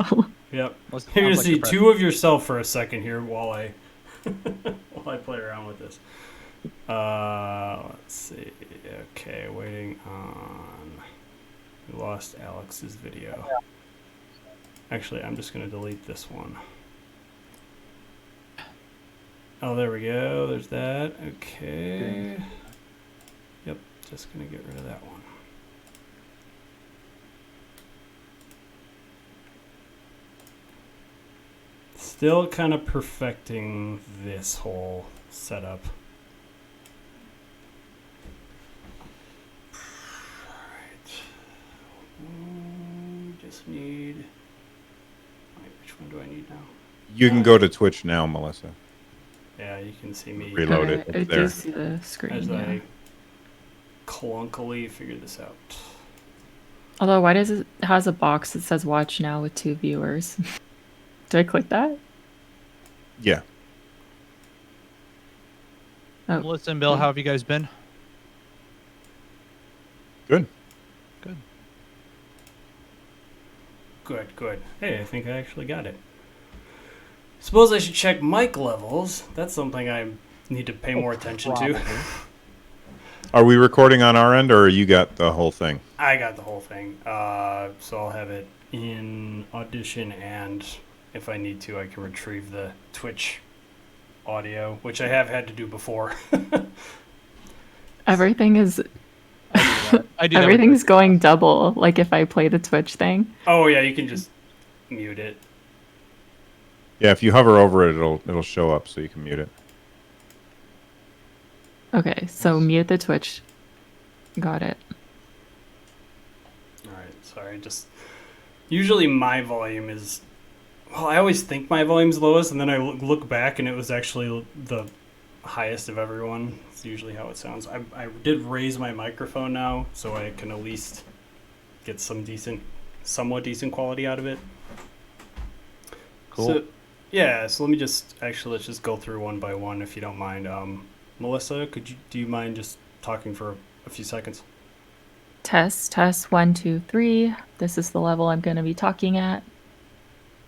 So Yep. Well, You're gonna sounds like see the two of yourself for a second here while I while I play around with this. Let's see. Okay, waiting on. We lost Alex's video. Actually, I'm just gonna delete this one. Oh, there we go. There's that. Okay. Yep, just gonna get rid of that one. Still kind of perfecting this whole setup. Alright. Just need. Wait, which one do I need now? You can go to Twitch now, Melissa. Yeah, you can see me Reload it. I It's do there. see the screen. as Yeah. I clunkily figure this out. Although, why does it has a box that says "Watch now" with 2 viewers? Do I click that? Yeah. Oh, Melissa and Bill, how have you guys been? Good. Good. Good, good. Hey, I think I actually got it. Suppose I should check mic levels. That's something I need to pay more attention to. Are we recording on our end, or you got the whole thing? I got the whole thing. So I'll have it in Audition, and if I need to, I can retrieve the Twitch audio, which I have had to do before. everything is I do that with everything's going double. Like if I play the Twitch thing. Oh yeah, you can just mute it. Yeah, if you hover over it, it'll show up, so you can mute it. Okay, so mute the Twitch. Got it. All right, sorry. Just usually my volume is. Well, I always think my volume's lowest, and then I look back, and it was actually the highest of everyone. It's usually how it sounds. I did raise my microphone now, so I can at least get some somewhat decent quality out of it. Cool. So, yeah. So let's just go through one by one, if you don't mind. Melissa, do you mind just talking for a few seconds? Test 1 2 3. This is the level I'm going to be talking at.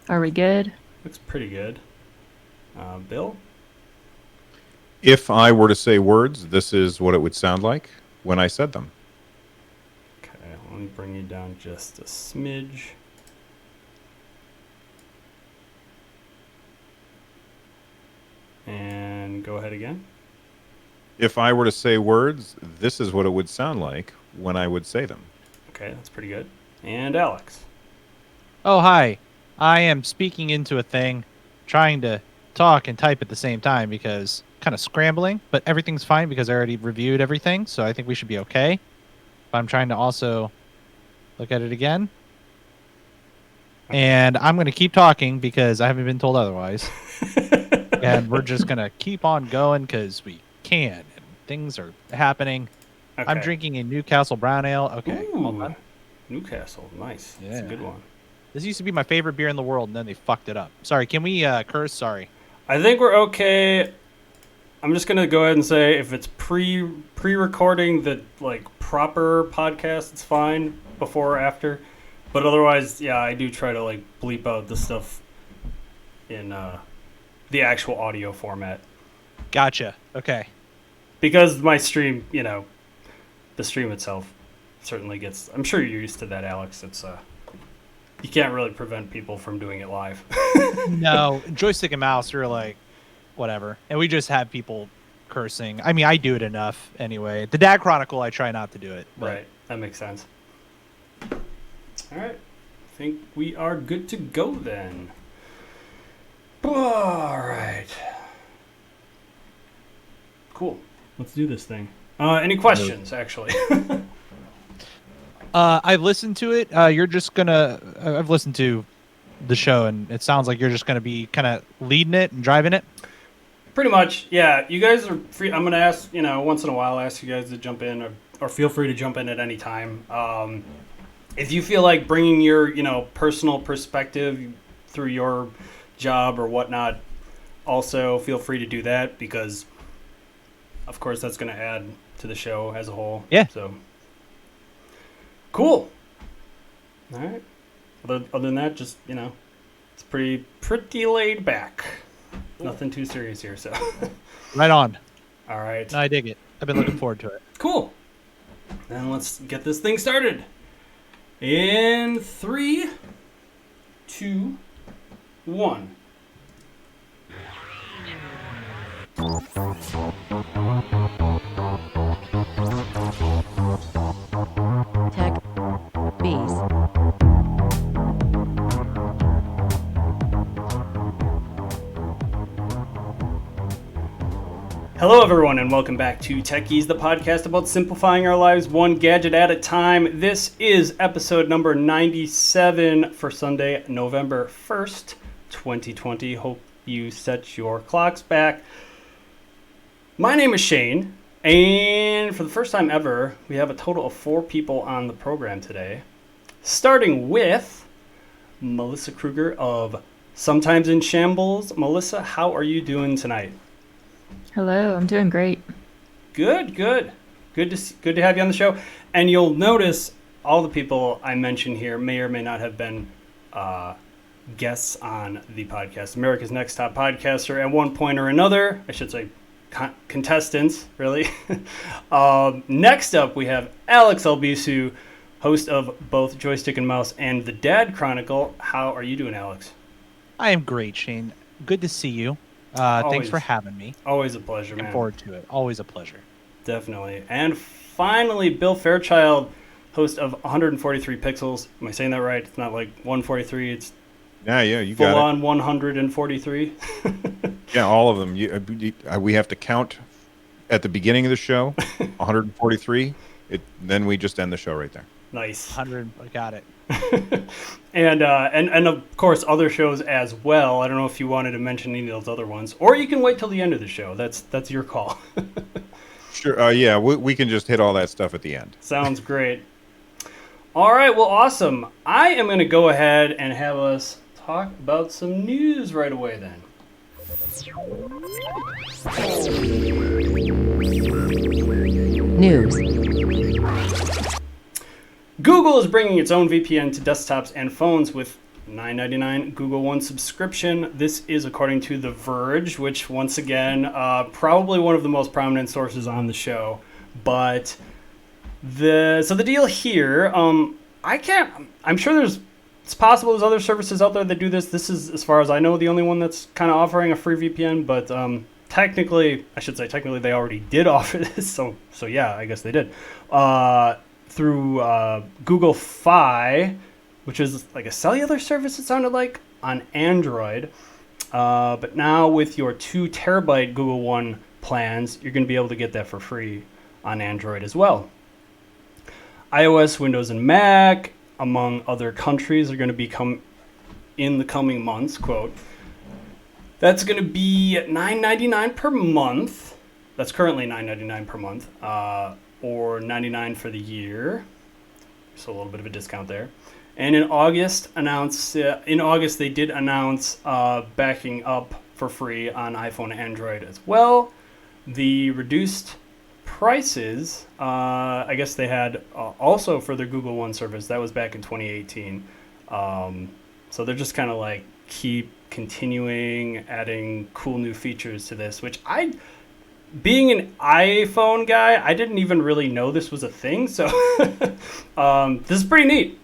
Are we good? Looks pretty good. Bill? If I were to say words, this is what it would sound like when I said them. Okay, let me bring you down just a smidge. And go ahead again. If I were to say words, this is what it would sound like when I would say them. Okay, that's pretty good. And Alex. Oh, hi. I am speaking into a thing, trying to talk and type at the same time because kind of scrambling, but everything's fine because I already reviewed everything, so I think we should be okay. But I'm trying to also look at it again. And I'm going to keep talking because I haven't been told otherwise. And we're just going to keep on going because we can. And things are happening. Okay. I'm drinking a Newcastle Brown Ale. Okay. hold Ooh, on. Newcastle. Nice. That's a Yeah. good one. This used to be my favorite beer in the world, and then they fucked it up. Sorry, can we curse? Sorry. I think we're okay. I'm just gonna go ahead and say if it's pre-recording the proper podcast, it's fine before or after. But otherwise, yeah, I do try to bleep out the stuff in the actual audio format Gotcha. Okay. because my stream, the stream itself certainly gets. I'm sure you're used to that, Alex. It's you can't really prevent people from doing it live. No, joystick and mouse are like, whatever. And we just have people cursing. I mean, I do it enough anyway. The Dad Chronicle, I try not to do it. But Right, that makes sense. All right, I think we are good to go then. All right. Cool. Let's do this thing. Any questions, actually? I've listened to it. You're just gonna. I've listened to the show, and it sounds like you're just gonna be kind of leading it and driving it. Pretty much, yeah. You guys are free. I'm gonna ask, once in a while, ask you guys to jump in, or feel free to jump in at any time. If you feel like bringing your, personal perspective through your job or whatnot, also feel free to do that because, of course, that's gonna add to the show as a whole. Yeah. So, cool. All right. Other than that, just it's pretty laid back. Nothing too serious here. So, Right on. all right, No, I dig it. I've been looking forward to it. cool. Then let's get this thing started. In 3, 2, 1. Tech Bees. Hello, everyone, and welcome back to Techies, the podcast about simplifying our lives one gadget at a time. This is episode number 97 for Sunday, November 1st, 2020. Hope you set your clocks back. My name is Shane, and for the first time ever, we have a total of 4 people on the program today. Starting with Melissa Kruger of Sometimes in Shambles. Melissa, how are you doing tonight? Hello, I'm doing great. Good to have you on the show. And you'll notice all the people I mentioned here may or may not have been guests on the podcast. America's Next Top Podcaster at one point or another. I should say contestants, really. Next up, we have Alex Albisu, host of both Joystick and Mouse and The Dad Chronicle. How are you doing, Alex? I am great, Shane. Good to see you. Thanks Always. for having me. Always a pleasure, Looking man. forward to it. Always a pleasure. Definitely. And finally, Bill Fairchild, host of 143 Pixels. Am I saying that right? It's not like 143, it's Yeah, you full got on 143. it. Yeah, all of them. We have to count at the beginning of the show, 143. Then we just end the show right there. Nice. 100. I got it. And of course other shows as well. I don't know if you wanted to mention any of those other ones, or you can wait till the end of the show. That's your call. Sure. Yeah, we can just hit all that stuff at the end. Sounds great. All right, well, awesome. I am going to go ahead and have us talk about some news right away then. News. Google is bringing its own VPN to desktops and phones with $9.99 Google One subscription. This is according to The Verge, which once again, probably one of the most prominent sources on the show. But the deal here, I'm sure it's possible there's other services out there that do this. This is, as far as I know, the only one that's kind of offering a free VPN, but technically they already did offer this. So yeah, I guess they did. Through Google Fi, which is like a cellular service, it sounded like, on Android. But now with your 2 terabyte Google One plans, you're going to be able to get that for free on Android as well. iOS, Windows, and Mac, among other countries, are going to become in the coming months, quote. That's going to be $9.99 per month. That's currently $9.99 per month. Or $99 for the year, so a little bit of a discount there. And in August they did announce backing up for free on iPhone and Android as well. The reduced prices, I guess they had also for their Google One service. That was back in 2018. So they're just kind of like keep continuing adding cool new features to this, which being an iPhone guy, I didn't even really know this was a thing, so this is pretty neat.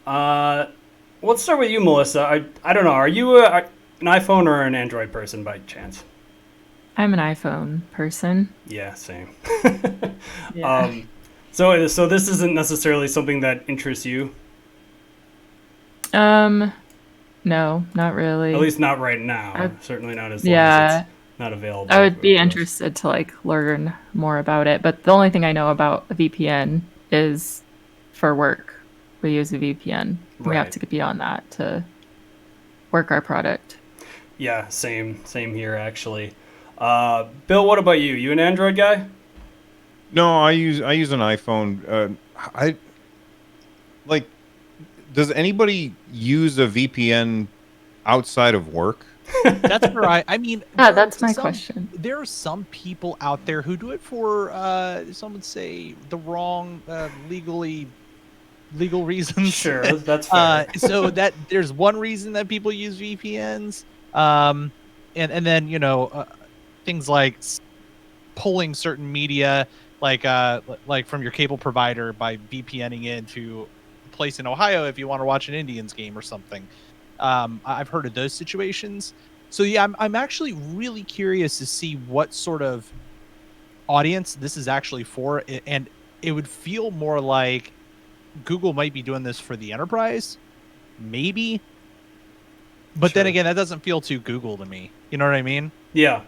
Let's start with you, Melissa. I don't know, are you an iPhone or an Android person by chance? I'm an iPhone person. Yeah, same. Yeah. So this isn't necessarily something that interests you? No, not really. At least not right now. Certainly not as long as Yeah. it's not available. I would be Of course. interested to like learn more about it, but the only thing I know about a VPN is for work. We use a VPN. We have Right. to get beyond that to work our product. Yeah, same here actually. Bill, what about you? You an Android guy? No, I use an iPhone. Does anybody use a VPN outside of work? That's where I mean. Yeah, there that's are my some- question. There are some people out there who do it for, some would say, the wrong, legally legal reasons. Sure, that's fair. So that there's one reason that people use VPNs. And then things like pulling certain media, like from your cable provider by VPNing into a place in Ohio if you want to watch an Indians game or something. I've heard of those situations. So yeah, I'm actually really curious to see what sort of audience this is actually for, and it would feel more like Google might be doing this for the enterprise, maybe. But then Sure. again, that doesn't feel too Google to me. You know what I mean? Yeah.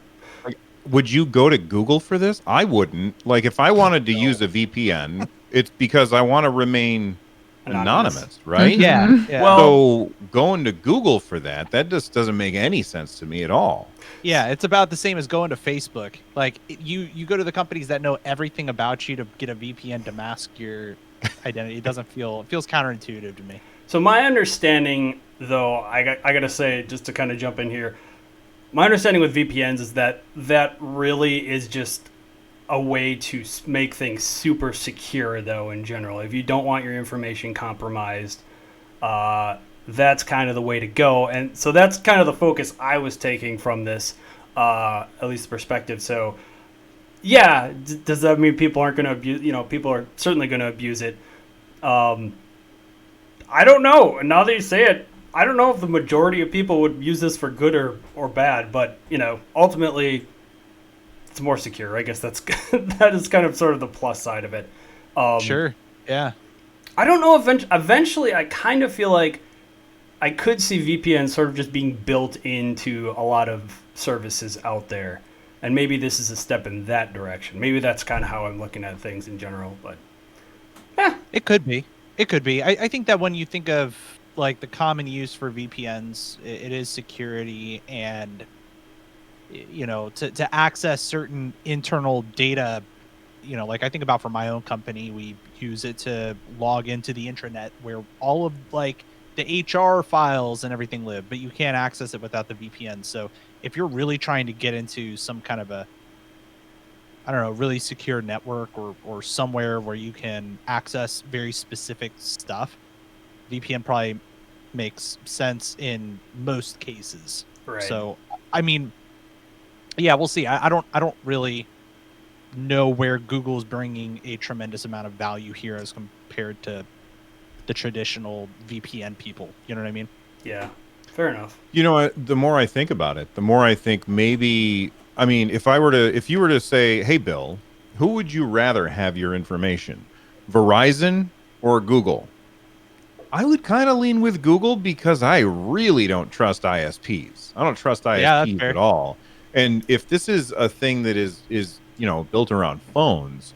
Would you go to Google for this? I wouldn't. Like, if I wanted to use a VPN, it's because I want to remain anonymous, right? Yeah. Yeah. Well- So going to Google for that just doesn't make any sense to me at all. Yeah, it's about the same as going to Facebook. Like you go to the companies that know everything about you to get a VPN to mask your identity. It feels counterintuitive to me. So my understanding, though, I got to say, just to kind of jump in here, my understanding with VPNs is that really is just a way to make things super secure, though, in general. If you don't want your information compromised, that's kind of the way to go. And so that's kind of the focus I was taking from this, at least the perspective. So, yeah, does that mean people aren't going to abuse? People are certainly going to abuse it. I don't know. And now that you say it, I don't know if the majority of people would use this for good or bad, but ultimately it's more secure. I guess that is kind of sort of the plus side of it. Sure. Yeah. I don't know. Eventually, I kind of feel like I could see VPN sort of just being built into a lot of services out there, and maybe this is a step in that direction. Maybe that's kind of how I'm looking at things in general. But It could be. It could be. I think that when you think of like the common use for VPNs, it is security and to access certain internal data. Like I think about for my own company, we use it to log into the intranet where all of like the HR files and everything live, but you can't access it without the VPN. So if you're really trying to get into some kind of really secure network or somewhere where you can access very specific stuff, VPN probably makes sense in most cases. right. So, I mean, yeah, we'll see. I don't really know where Google's bringing a tremendous amount of value here as compared to the traditional VPN people. You know what I mean? Yeah, fair enough. The more I think about it, the more I think maybe, I mean, if you were to say, hey, Bill, who would you rather have your information, Verizon or Google? I would kind of lean with Google because I really don't trust ISPs. I don't trust that's ISPs fair. at all. And if this is a thing that is built around phones,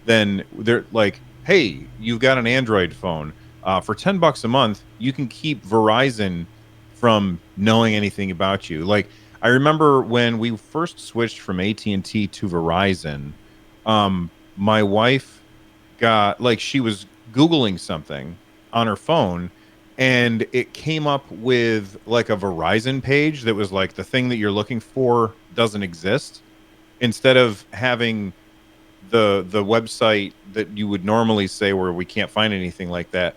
then they're like, hey, you've got an Android phone. For $10 a month, you can keep Verizon from knowing anything about you. Like, I remember when we first switched from AT&T to Verizon, my wife she was Googling something on her phone, and it came up with like a Verizon page that was like the thing that you're looking for doesn't exist. Instead of having the website that you would normally say where we can't find anything like that,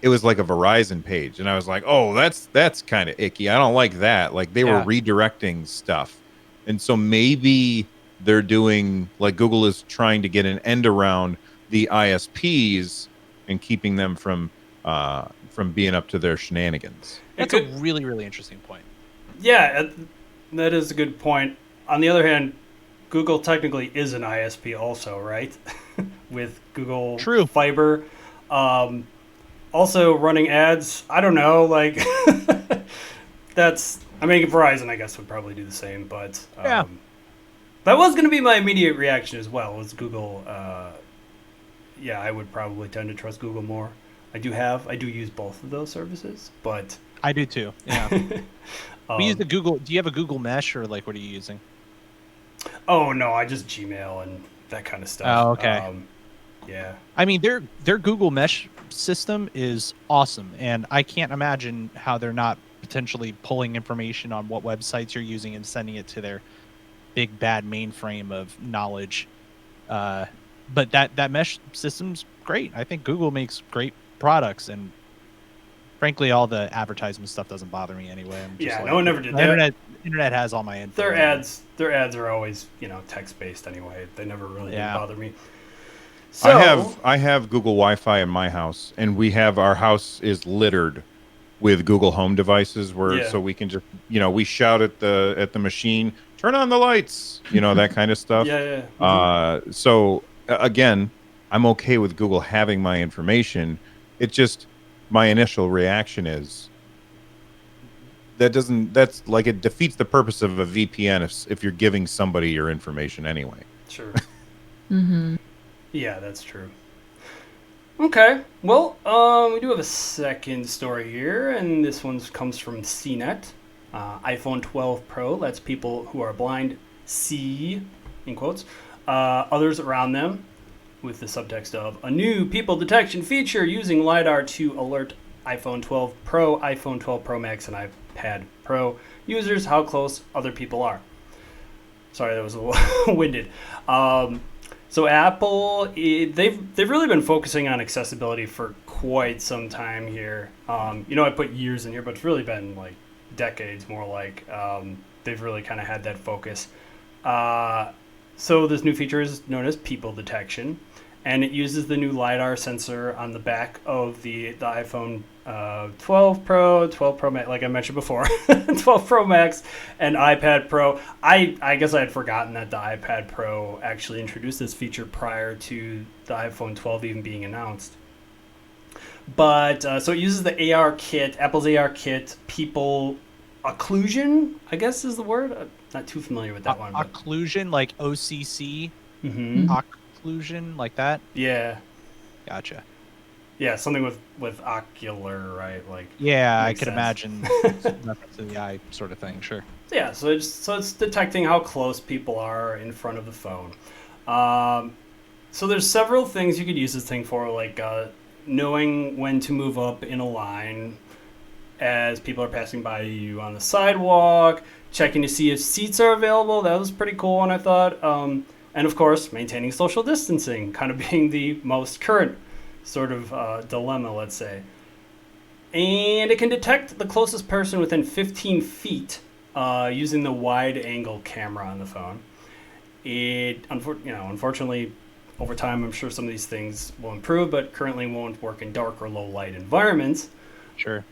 it was like a Verizon page. And I was like, oh, that's kind of icky. I don't like that. Like they were redirecting stuff. And so maybe they're doing, like Google is trying to get an end around the ISPs and keeping them from being up to their shenanigans. That's a really, really interesting point. Yeah, that is a good point. On the other hand, Google technically is an ISP also, right? With Google True. Fiber. Also running ads. I don't know, like Verizon I guess would probably do the same, but Yeah. that was going to be my immediate reaction as well. Was Google I would probably tend to trust Google more. I do use both of those services, but I do too. Yeah. We use the Google. Do you have a Google Mesh or like what are you using? Oh no, I just Gmail and that kind of stuff. Oh, okay. Yeah. I mean, their Google Mesh system is awesome, and I can't imagine how they're not potentially pulling information on what websites you're using and sending it to their big bad mainframe of knowledge. But that mesh system's great. I think Google makes great products, and frankly, all the advertisement stuff doesn't bother me anyway. I'm just Yeah, like, no one ever did the that. internet has all my info. Their ads are always, text based anyway. They never really did Yeah. bother me. So I have Google Wi-Fi in my house, and our house is littered with Google Home devices, Yeah. so we can just we shout at the machine, turn on the lights, that kind of stuff. yeah. Mhm. So again, I'm okay with Google having my information. It just my initial reaction is that's like it defeats the purpose of a VPN if you're giving somebody your information anyway. Sure. Mm-hmm. Yeah, that's true. Okay, well, we do have a second story here, and this one comes from CNET. iPhone 12 Pro lets people who are blind see, in quotes, others around them, with the subtext of a new people detection feature using LiDAR to alert iPhone 12 Pro, iPhone 12 Pro Max, and iPad Pro users how close other people are. Sorry, that was a little winded. So Apple, they've really been focusing on accessibility for quite some time here. I put years in here, but it's really been like decades, more like. They've really kind of had that focus. So this new feature is known as people detection, and it uses the new LiDAR sensor on the back of the iPhone 12 Pro, 12 Pro Max, like I mentioned before, 12 Pro Max, and iPad Pro. I guess I had forgotten that the iPad Pro actually introduced this feature prior to the iPhone 12 even being announced. But so it uses the AR kit, Apple's AR kit, people occlusion, I guess is the word. I'm not too familiar with that one. But Occlusion, like OCC, Mhm. occlusion, like that. Yeah, Gotcha. yeah, something with ocular, right? Like Yeah, I Makes could sense. imagine reference to the eye sort of thing. Sure. yeah. So it's detecting how close people are in front of the phone. So there's several things you could use this thing for, like knowing when to move up in a line as people are passing by you on the sidewalk, checking to see if seats are available. That was a pretty cool one, I thought. And of course, maintaining social distancing, kind of being the most current sort of dilemma, let's say. And it can detect the closest person within 15 feet using the wide-angle camera on the phone. Unfortunately, over time, I'm sure some of these things will improve, but currently won't work in dark or low-light environments. Sure.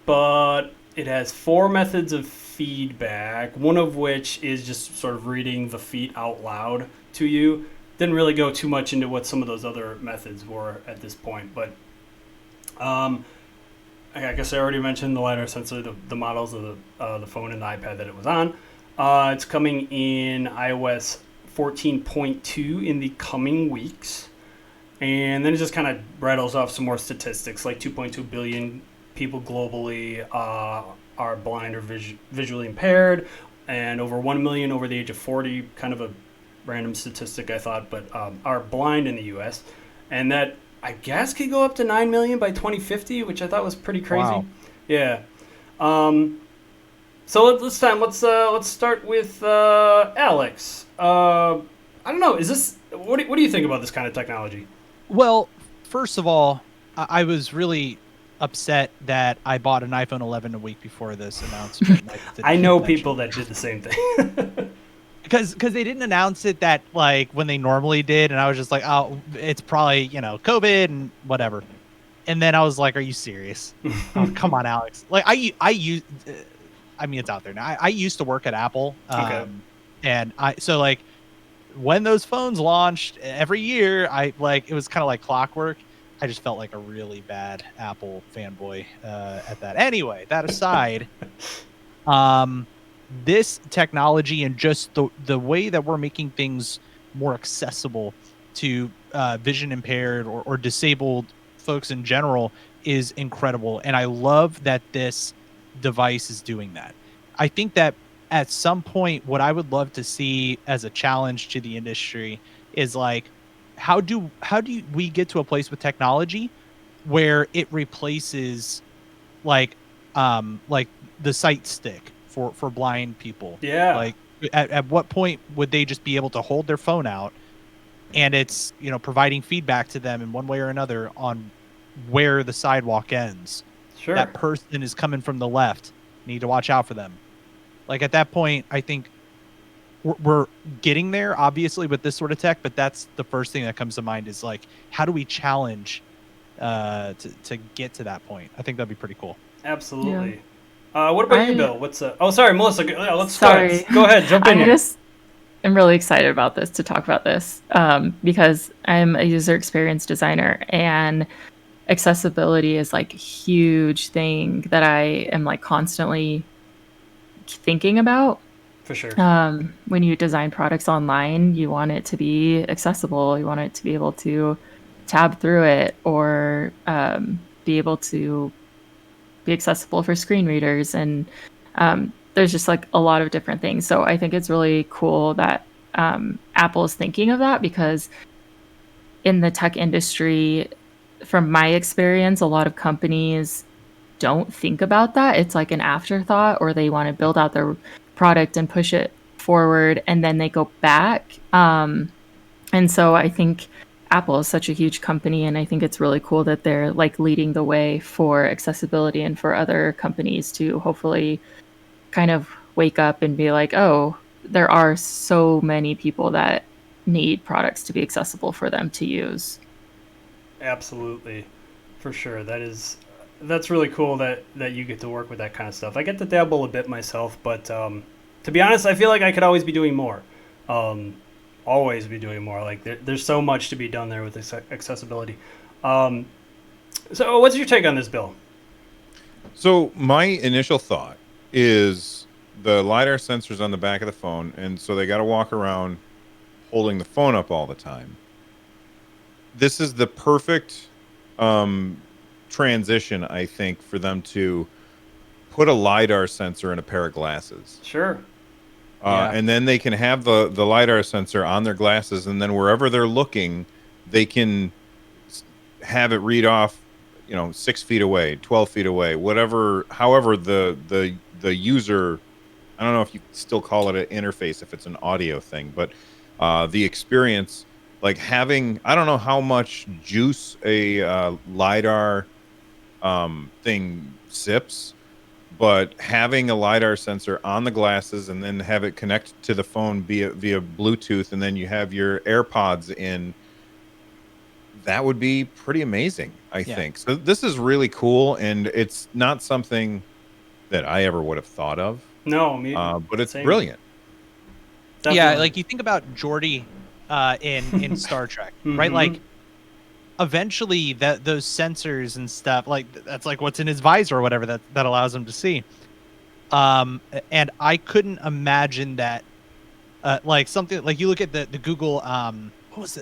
But it has 4 methods of feedback, one of which is just sort of reading the feet out loud to you. Didn't really go too much into what some of those other methods were at this point, but I guess I already mentioned the LiDAR sensor, the models of the phone and the iPad that it was on. It's coming in iOS 14.2 in the coming weeks. And then it just kind of rattles off some more statistics, like 2.2 billion people globally are blind or visually impaired, and over 1 million over the age of 40, kind of a random statistic I thought, but are blind in the U.S. And that, I guess, could go up to 9 million by 2050, which I thought was pretty crazy. Wow. Yeah. So this time, let's start with Alex. I don't know. What do you think about this kind of technology? Well, first of all, I was really upset that I bought an iPhone 11 a week before this announcement. I know people that did the same thing. because they didn't announce it that like when they normally did, and I was just like, oh, it's probably COVID and whatever. And then I was like, are you serious? Oh, come on, Alex. Like I use, I mean, it's out there now. I used to work at Apple, Okay. and so like when those phones launched every year, it was kind of like clockwork. I just felt like a really bad Apple fanboy at that. Anyway, that aside, this technology and just the way that we're making things more accessible to vision impaired or disabled folks in general is incredible. And I love that this device is doing that. I think that at some point, what I would love to see as a challenge to the industry is like, how do we get to a place with technology where it replaces like the sight stick for blind people? Yeah. Like at what point would they just be able to hold their phone out and it's providing feedback to them in one way or another on where the sidewalk ends. Sure. That person is coming from the left. Need to watch out for them. Like at that point, I think we're getting there, obviously, with this sort of tech. But that's the first thing that comes to mind is like, how do we challenge to get to that point? I think that'd be pretty cool. Absolutely. What about you, Bill? What's oh, sorry, Melissa. Let's Sorry. Go ahead. Jump in here. I'm really excited about this to talk about this because I'm a user experience designer and accessibility is like a huge thing that I am like constantly thinking about. For sure. When you design products online, you want it to be accessible. You want it to be able to tab through it or be able to be accessible for screen readers. And there's just like a lot of different things. So I think it's really cool that Apple is thinking of that because in the tech industry, from my experience, a lot of companies don't think about that. It's like an afterthought, or they want to build out their product and push it forward, and then they go back. And so I think Apple is such a huge company, and I think it's really cool that they're like leading the way for accessibility and for other companies to hopefully kind of wake up and be like, oh, there are so many people that need products to be accessible for them to use. Absolutely, for sure. That's really cool that you get to work with that kind of stuff. I get to dabble a bit myself, but to be honest, I feel like I could always be doing more. Always be doing more. Like there's so much to be done there with accessibility. So what's your take on this, Bill? So my initial thought is the LiDAR sensors on the back of the phone, and so they got to walk around holding the phone up all the time. This is the perfect transition, I think, for them to put a LiDAR sensor in a pair of glasses. Sure. And then they can have the LiDAR sensor on their glasses, and then wherever they're looking, they can have it read off, 6 feet away, 12 feet away, whatever, however the user, I don't know if you still call it an interface if it's an audio thing, but the experience, like having, I don't know how much juice a LiDAR thing sips, but having a LiDAR sensor on the glasses and then have it connect to the phone via Bluetooth, and then you have your AirPods in, that would be pretty amazing, I think. So this is really cool, and it's not something that I ever would have thought of. No, but it's brilliant. Definitely. Yeah, like you think about Geordi in Star Trek, right? Like eventually those sensors and stuff, like that's like what's in his visor or whatever that allows him to see. And I couldn't imagine that like something like you look at the Google what was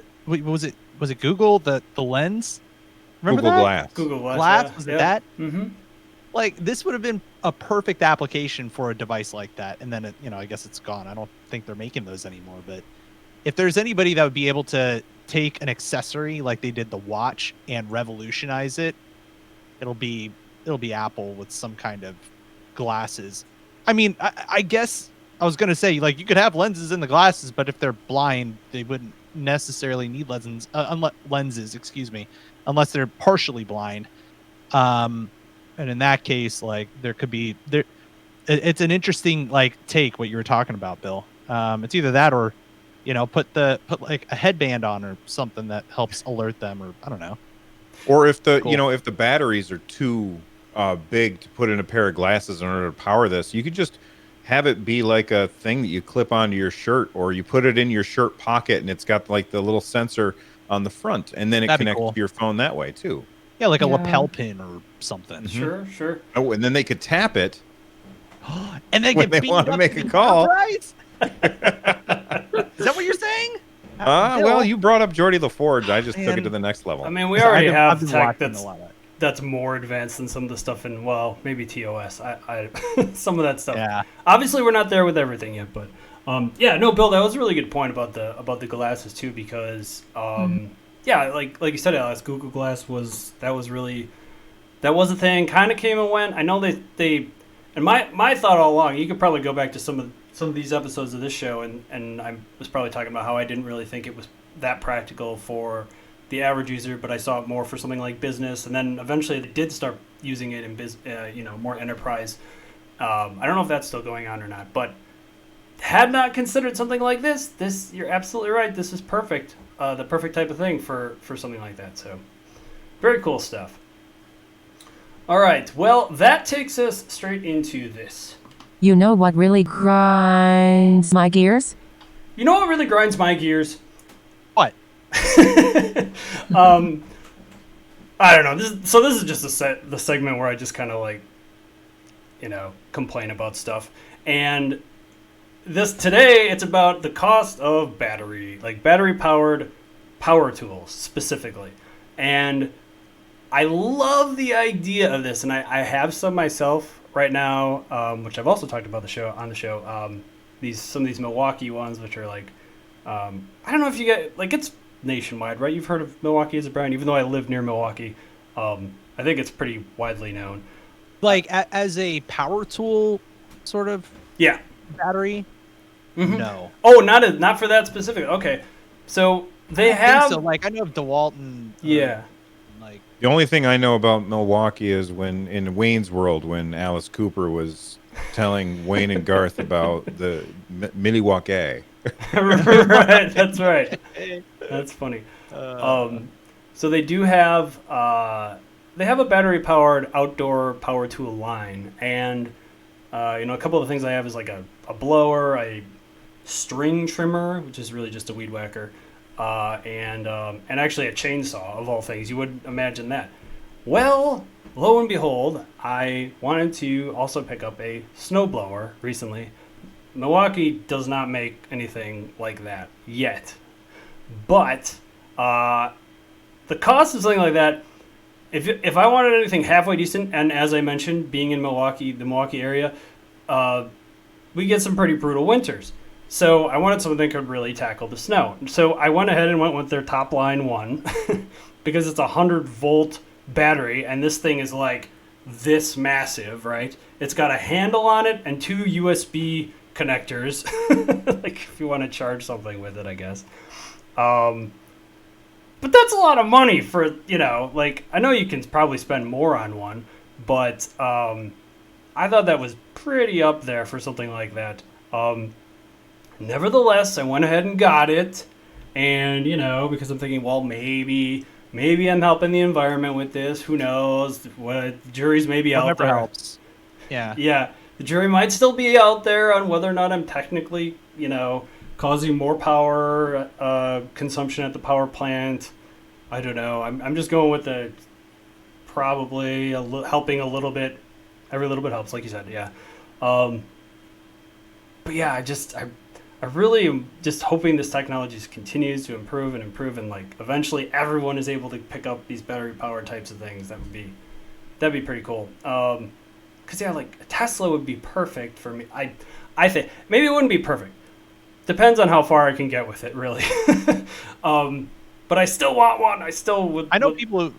it? Was it Google the lens? Remember Google that? Glass. Google Glass. Was it that? Mm-hmm. Like this would have been a perfect application for a device like that, and then I guess it's gone. I don't think they're making those anymore. But if there's anybody that would be able to take an accessory like they did the watch and revolutionize it, it'll be Apple with some kind of glasses. I mean, I guess I was gonna say like you could have lenses in the glasses, but if they're blind, they wouldn't necessarily need lenses. Unless they're partially blind. And in that case, like there could be there. It's an interesting like take what you were talking about, Bill. It's either that or, put like a headband on or something that helps alert them, or I don't know. Or if the if the batteries are too big to put in a pair of glasses in order to power this, you could just have it be like a thing that you clip onto your shirt, or you put it in your shirt pocket, and it's got like the little sensor on the front, and then it connects to your phone that way too. Yeah, like a lapel pin or something. Sure. Oh, and then they could tap it, and they when could they want to make a call. Is that what you're saying? Well, you brought up Geordi LaForge. I just took it to the next level. I mean, we already have been tech watching a lot of that. that's more advanced than some of the stuff in, well, maybe TOS. I some of that stuff. Yeah. Obviously, we're not there with everything yet, but no, Bill, that was a really good point about the glasses too, because yeah, like you said, Alex, Google Glass was a thing. Kind of came and went. I know they and my thought all along. You could probably go back to some of these episodes of this show, and I was probably talking about how I didn't really think it was that practical for the average user, but I saw it more for something like business. And then eventually they did start using it in more enterprise. I don't know if that's still going on or not, but had not considered something like this. You're absolutely right. This is perfect. The perfect type of thing for something like that. So very cool stuff. All right. Well, that takes us straight into this. You know what really grinds my gears? You know what really grinds my gears? What? I don't know. This is just the segment where I just kind of like, complain about stuff. And today it's about the cost of battery powered power tools specifically. And I love the idea of this, and I have some myself right now, which I've also talked about on the show. Some of these Milwaukee ones, which are like, I don't know if you get, like, it's nationwide, right? You've heard of Milwaukee as a brand, even though I live near Milwaukee. I think it's pretty widely known. Like as a power tool, sort of Yeah. battery. Mhm. No. Oh, not for that specific. Okay, so they have. So like I know of DeWalt and Yeah. like The only thing I know about Milwaukee is when in Wayne's World, when Alice Cooper was telling Wayne and Garth about the Milwaukee. Right. That's right. That's funny. So they do have a battery powered outdoor power tool line, and a couple of the things I have is like a blower, a string trimmer, which is really just a weed whacker, and actually a chainsaw of all things. You would imagine that. Well, lo and behold, I wanted to also pick up a snowblower recently. Milwaukee does not make anything like that yet, but the cost of something like that, if I wanted anything halfway decent, and as I mentioned, being in Milwaukee, the Milwaukee area, we get some pretty brutal winters. So I wanted something that could really tackle the snow. So I went ahead and went with their top line one because it's a 100-volt battery, and this thing is like this massive, right? It's got a handle on it and 2 USB connectors, like if you want to charge something with it, I guess. But that's a lot of money for, like, I know you can probably spend more on one, but I thought that was pretty up there for something like that. Nevertheless, I went ahead and got it, and, because I'm thinking, well, maybe I'm helping the environment with this. Who knows? What juries may be out whatever there. helps. Yeah. Yeah, the jury might still be out there on whether or not I'm technically, causing more power consumption at the power plant. I don't know. I'm just going with the probably helping a little bit. Every little bit helps, like you said. Yeah. But yeah, I really am just hoping this technology continues to improve, and like eventually everyone is able to pick up these battery powered types of things. That'd be pretty cool. Because yeah, like a Tesla would be perfect for me. I think maybe it wouldn't be perfect. Depends on how far I can get with it, really. But I still want one. I still would. I know people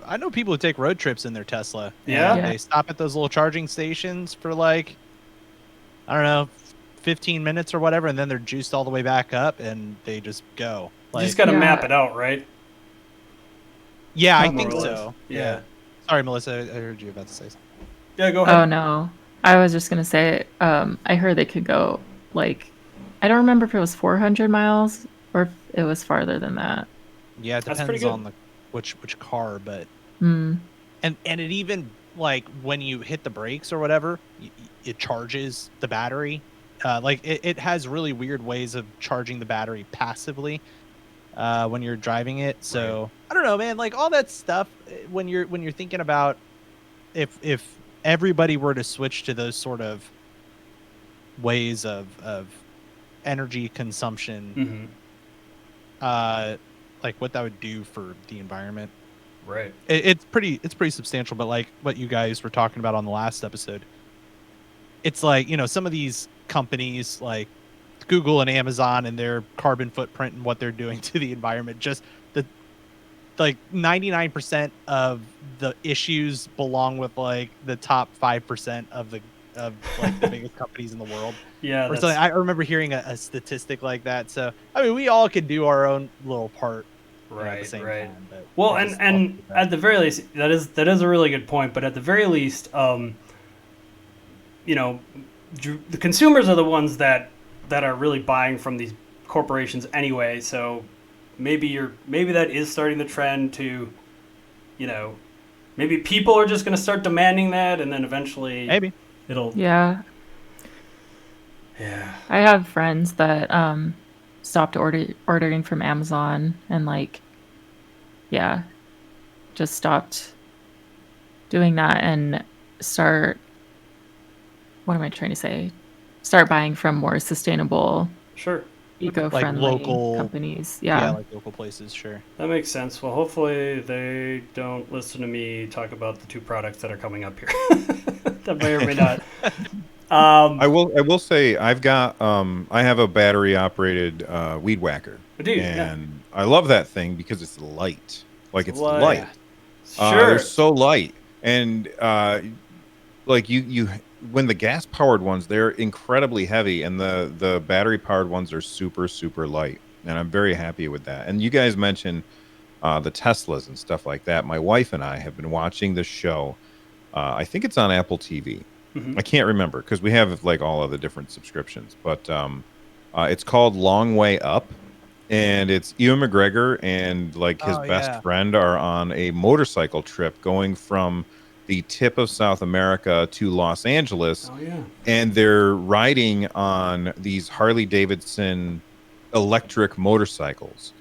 who take road trips in their Tesla. Yeah? And they stop at those little charging stations for like, I don't know, 15 minutes or whatever, and then they're juiced all the way back up, and they just go. You just got to Yeah. map it out, right? Yeah, I More think or less. so. Yeah. Sorry, Melissa, I heard you about to say something. Yeah, go ahead. Oh no, I was just gonna say. I heard they could go like, I don't remember if it was 400 miles or if it was farther than that. Yeah, it That's pretty depends good. on which car, but Mm. and it even like when you hit the brakes or whatever, it charges the battery. Like it has really weird ways of charging the battery passively when you're driving it. So Right. I don't know, man. Like all that stuff when you're thinking about if everybody were to switch to those sort of ways of energy consumption, like what that would do for the environment. Right. It's pretty substantial, but like what you guys were talking about on the last episode, it's like, some of these companies like Google and Amazon and their carbon footprint and what they're doing to the environment, just like 99% of the issues belong with like the top 5% of like the biggest companies in the world. Yeah. Or something. I remember hearing a statistic like that. So I mean, we all could do our own little part at the Right, same right. time. But Well, I and just- and at the very least, that is a really good point. But at the very least, you know, the consumers are the ones that are really buying from these corporations anyway. So maybe that is starting the trend to, you know, maybe people are just going to start demanding that, and then eventually maybe. it'll. Yeah, Yeah. I have friends that stopped ordering from Amazon and like, yeah, just stopped doing that and start. What am I trying to say? Start buying from more sustainable, Sure. eco-friendly local- companies. Yeah, Yeah. like local places, sure. That makes sense. Well, hopefully they don't listen to me talk about the two products that are coming up here. That may or may not. I will say I've got I have a battery operated weed whacker, Dude, yeah. and I love that thing because it's light. Like it's light. light. Sure. They're so light, and like you when the gas powered ones, they're incredibly heavy, and the battery powered ones are super light, and I'm very happy with that. And you guys mentioned the Teslas and stuff like that. My wife and I have been watching this show. I think it's on Apple TV. Mhm. I can't remember because we have like all of the different subscriptions, but it's called Long Way Up, and it's Ewan McGregor and like his Oh, best yeah. friend are on a motorcycle trip going from the tip of South America to Los Angeles, Oh yeah. and they're riding on these Harley Davidson electric motorcycles.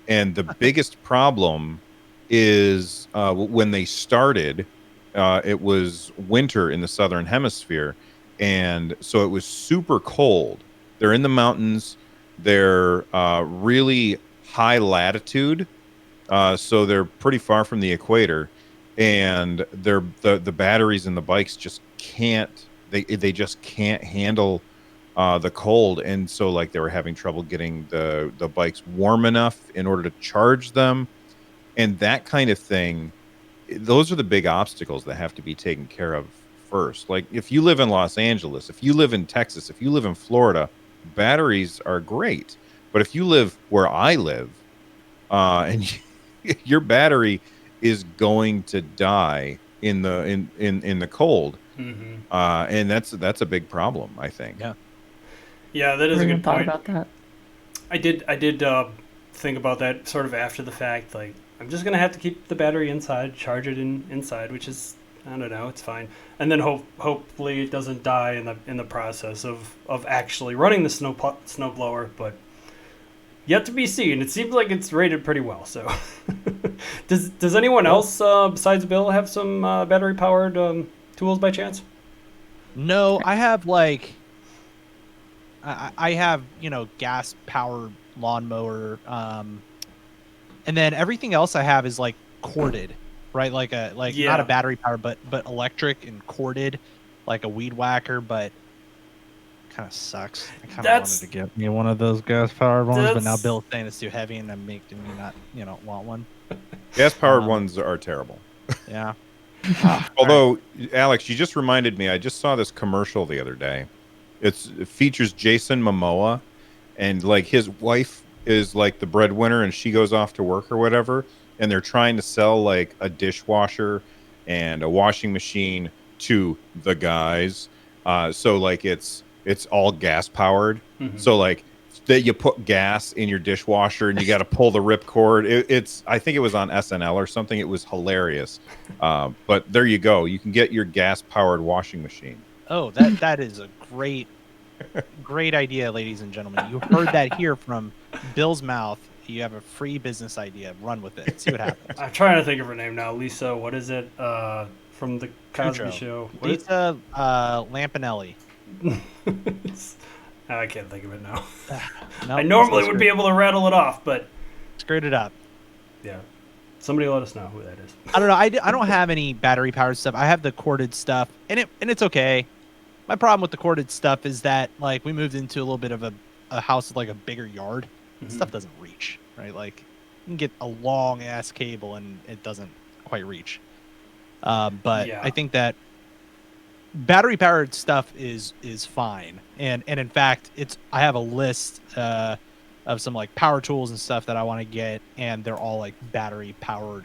And the biggest problem is when they started, it was winter in the southern hemisphere, and so it was super cold. They're in the mountains. They're really high latitude, so they're pretty far from the equator, and the batteries in the bikes just can't. They just can't handle the cold, and so like they were having trouble getting the bikes warm enough in order to charge them, and that kind of thing. Those are the big obstacles that have to be taken care of first. Like if you live in Los Angeles, if you live in Texas, if you live in Florida, batteries are great. But if you live where I live, and your battery is going to die in the cold, Mm-hmm. and that's a big problem, I think. Yeah. Yeah, that is Never a even good thought point. about that. I did think about that sort of after the fact. Like, I'm just gonna have to keep the battery inside, charge it inside, which is, I don't know, it's fine. And then hopefully it doesn't die in the process of actually running the snow blower. But yet to be seen. It seems like it's rated pretty well. So, does anyone else besides Bill have some battery powered tools by chance? No, I have like I have, gas powered lawnmower, and then everything else I have is like corded, right? Like not Yeah. a battery powered, but electric and corded, like a weed whacker, but kind of sucks. I kind of That's- wanted to get me one of those gas powered ones, but now That's- Bill's saying it's too heavy, and I'm making me not, want one. Gas powered Um, ones are terrible. Yeah. Although, Alex, you just reminded me, I just saw this commercial the other day. It features Jason Momoa, and like his wife is like the breadwinner, and she goes off to work or whatever, and they're trying to sell like a dishwasher and a washing machine to the guys. So like it's all gas powered. Mhm. So like that you put gas in your dishwasher and you got to pull the ripcord. It's I think it was on SNL or something. It was hilarious. But there you go. You can get your gas powered washing machine. Oh, that is a great idea, ladies and gentlemen. You heard that here from Bill's mouth. You have a free business idea. Run with it. See what happens. I'm trying to think of her name now. Lisa, what is it? From the Cosby Kudrow. Show. What is- Lisa Lampanelli. I can't think of it now. No, I normally would be able to rattle it off, but screwed it up. yeah. Somebody let us know who that is. I don't know. I don't have any battery powered stuff. I have the corded stuff, and it's okay. My problem with the corded stuff is that like we moved into a little bit of a house with like a bigger yard. Mhm. Stuff doesn't reach, right? Like you can get a long ass cable and it doesn't quite reach. But Yeah. I think that battery powered stuff is fine, and in fact I have a list of of some like power tools and stuff that I want to get, and they're all like battery powered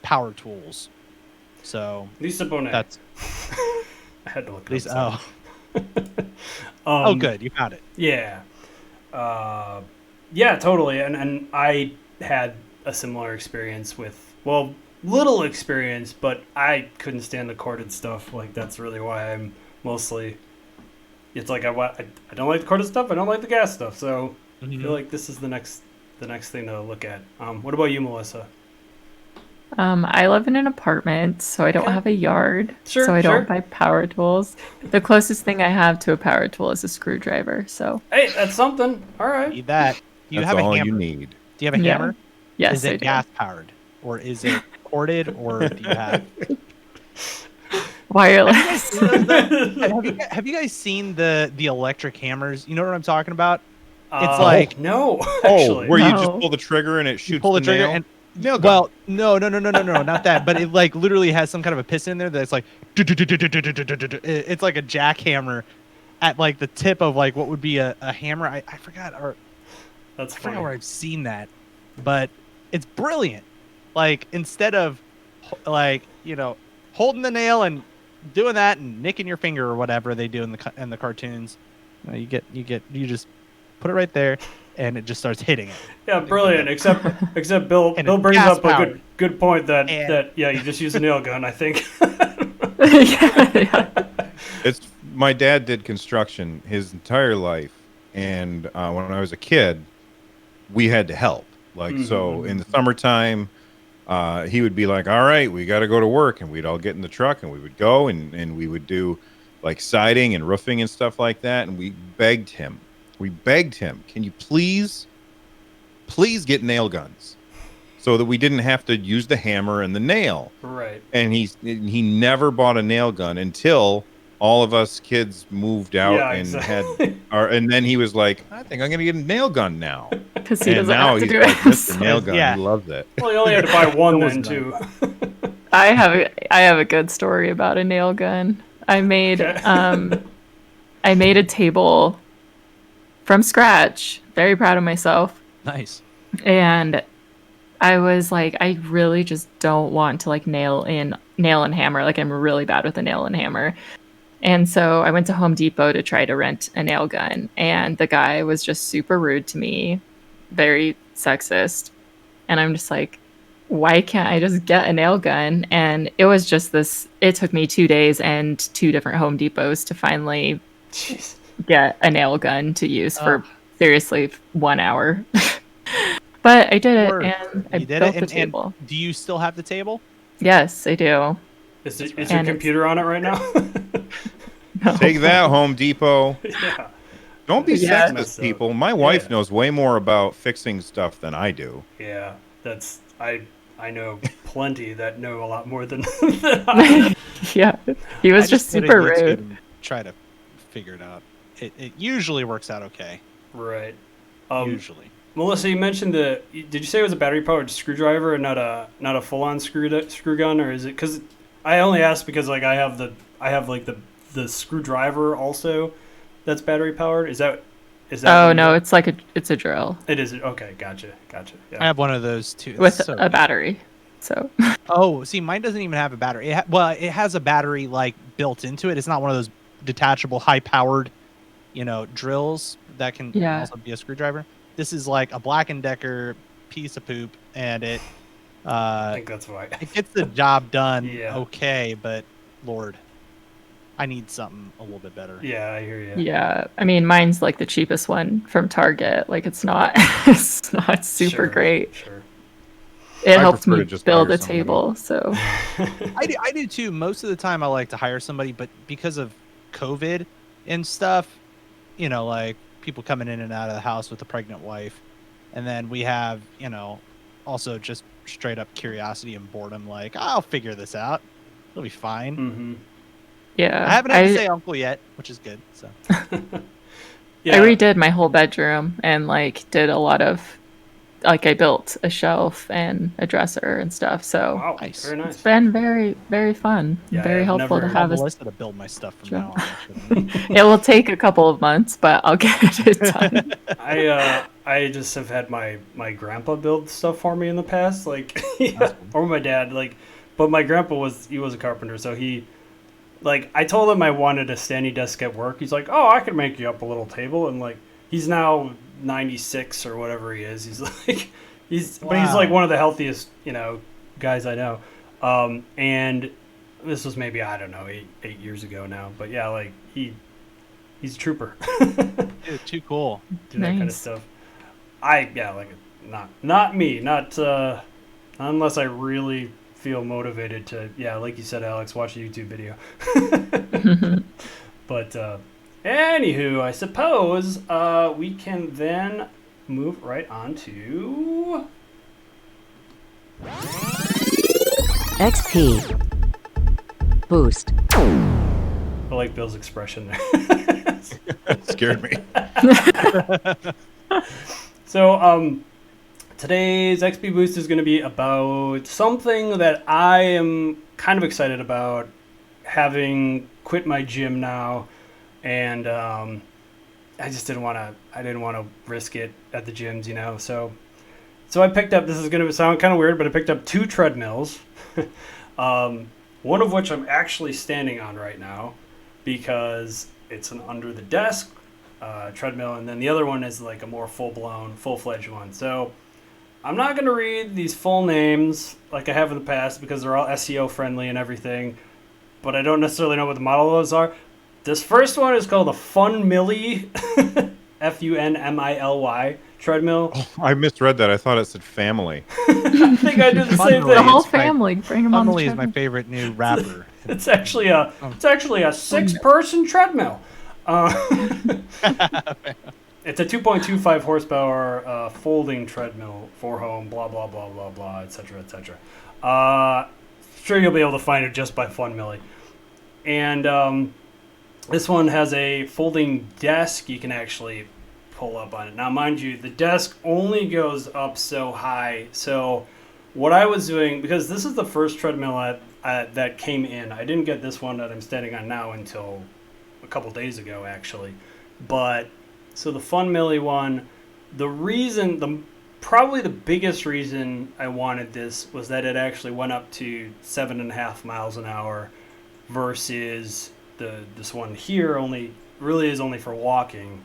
power tools. So Lisa Bonet. that's I had to look at least. this up. Oh, good, you found it. Yeah. Yeah, totally. And I had a similar experience with, well, little experience, but I couldn't stand the corded stuff. Like, that's really why I'm mostly, it's like I don't like the corded stuff. I don't like the gas stuff. So I feel like this is the next thing to look at. What about you, Melissa? I live in an apartment, so I don't have a yard. Sure, so I sure. don't buy power tools. The closest thing I have to a power tool is a screwdriver. So Hey, that's something. All right. Need that. Do you That's have a all hammer? you need. Do you have a Yeah. hammer? yes, Is I it do. gas powered, or is it corded, or do you have? Wireless. Have you guys seen the electric hammers? You know what I'm talking about? It's Uh, like no, Oh, actually. where you No. just pull the trigger and it shoots you pull the trigger nail? and Nail gun. well, no, not that. But it like literally has some kind of a piston in there that's like it's like a jackhammer at like the tip of like what would be a hammer. I forgot or That's I forgot funny. where I've seen that, but it's brilliant. Like instead of like holding the nail and doing that and nicking your finger or whatever they do in the cartoons, you just put it right there and it just starts hitting it. Yeah, brilliant. Except Bill And Bill it's brings up a gas-powered. good point that And- yeah, you just use a nail gun. I think. yeah. It's my dad did construction his entire life, and when I was a kid, we had to help. Like so, in the summertime, he would be like, "All right, we got to go to work," and we'd all get in the truck and we would go and we would do like siding and roofing and stuff like that. And we begged him, "Can you please get nail guns, so that we didn't have to use the hammer and the nail?" Right. And he never bought a nail gun until all of us kids moved out Yeah, and exactly. and then he was like, "I think I'm gonna get a nail gun now." Because he And doesn't now have to he's do like it. Mr. Nail Gun. Yeah. He loves it. Well, you only had to buy one That was then too. I have a good story about a nail gun. I made a table from scratch. Very proud of myself. Nice. And I was like, I really just don't want to like nail and hammer. Like I'm really bad with a nail and hammer. And so I went to Home Depot to try to rent a nail gun, and the guy was just super rude to me, very sexist. And I'm just like, why can't I just get a nail gun? And it was just this, it took me 2 days and 2 different Home Depots to finally Jeez. get a nail gun to use for Oh. seriously 1 hour. But I did it, Word. and I You did built it, the table. and do you still have the table? Yes, I do. Is your And it's- computer on it right now? No. Take that, Home Depot. Yeah. Don't be Yeah. sexist, people. My wife Yeah. knows way more about fixing stuff than I do. Yeah. That's I know plenty that know a lot more than I. Yeah, he was I just go to super YouTube rude. and try to figure it out. It usually works out okay. Right. Usually. Melissa, you mentioned did you say it was a battery powered screwdriver and not a full on screw gun, or is it? Because I only asked because like I have the screwdriver also that's battery powered. Is that? Oh no, it's like it's a drill It is. Okay, gotcha. I Yeah. have one of those too. It's with so a good. battery. So Oh, see, mine doesn't even have a battery. It has a battery like built into it. It's not one of those detachable, high-powered, drills that can Yeah. also be a screwdriver. This is like a Black & Decker piece of poop, and I it think that's why. gets the job done Yeah. okay. But Lord, I need something a little bit better. Yeah, I hear you. yeah, I mean mine's like the cheapest one from Target. Like it's not it's not super Sure, great. Sure. It I helped prefer me to just build hire a somebody. table. So I do too. Most of the time, I like to hire somebody, but because of COVID and stuff, like people coming in and out of the house with a pregnant wife, and then we have, also just straight up curiosity and boredom. Like, I'll figure this out. It'll be fine. Mm-hmm. yeah, I haven't had to say uncle yet, which is good. So Yeah. I redid my whole bedroom and like did a lot of like I built a shelf and a dresser and stuff. So Wow. Nice. Very nice. it's been very, very fun. Yeah, very I've helpful never- to have. I'm Melissa to build my stuff from now on. Actually. It will take a couple of months, but I'll get it done. I just have had my grandpa build stuff for me in the past, like That's cool. or my dad, like. But my grandpa was a carpenter, so he like I told him I wanted a standing desk at work. He's like, "Oh, I could make you up a little table," and like he's now 96 or whatever he is. He's like but he's like Wow. one of the healthiest guys I know. And this was maybe I don't know 8 years ago now, but yeah, like he's a trooper. Dude, too cool. Do that kind of Nice. stuff. Like not me, not unless I really feel motivated to like you said, Alex, watch a YouTube video. But anywho, I suppose we can then move right on to XP. Boost. I like Bill's expression there. Scared me. So today's XP Boost is going to be about something that I am kind of excited about, having quit my gym now, and I just didn't want to risk it at the gyms, So I picked up. This is going to sound kind of weird, but I picked up 2 treadmills. One of which I'm actually standing on right now because it's an under the desk treadmill, and then the other one is like a more full-fledged one. So I'm not going to read these full names like I have in the past because they're all SEO friendly and everything, but I don't necessarily know what the models are. This first one is called the Funmily, Funmily treadmill. I misread that. I thought it said family. I think I do the same Funmily. The thing. whole It's my- family, bring them on the Emily is my treadmill. favorite new rapper. It's actually a 6-person treadmill. It's a 2.25 horsepower folding treadmill for home. Blah blah blah blah blah, etc. etc. Sure, you'll be able to find it just by Funmily. And this one has a folding desk you can actually pull up on it. Now, mind you, the desk only goes up so high. So what I was doing, because this is the first treadmill that came in. I didn't get this one that I'm standing on now until a couple days ago, actually. But so the Funmily one, probably the biggest reason I wanted this was that it actually went up to 7.5 miles an hour versus this one here really is only for walking.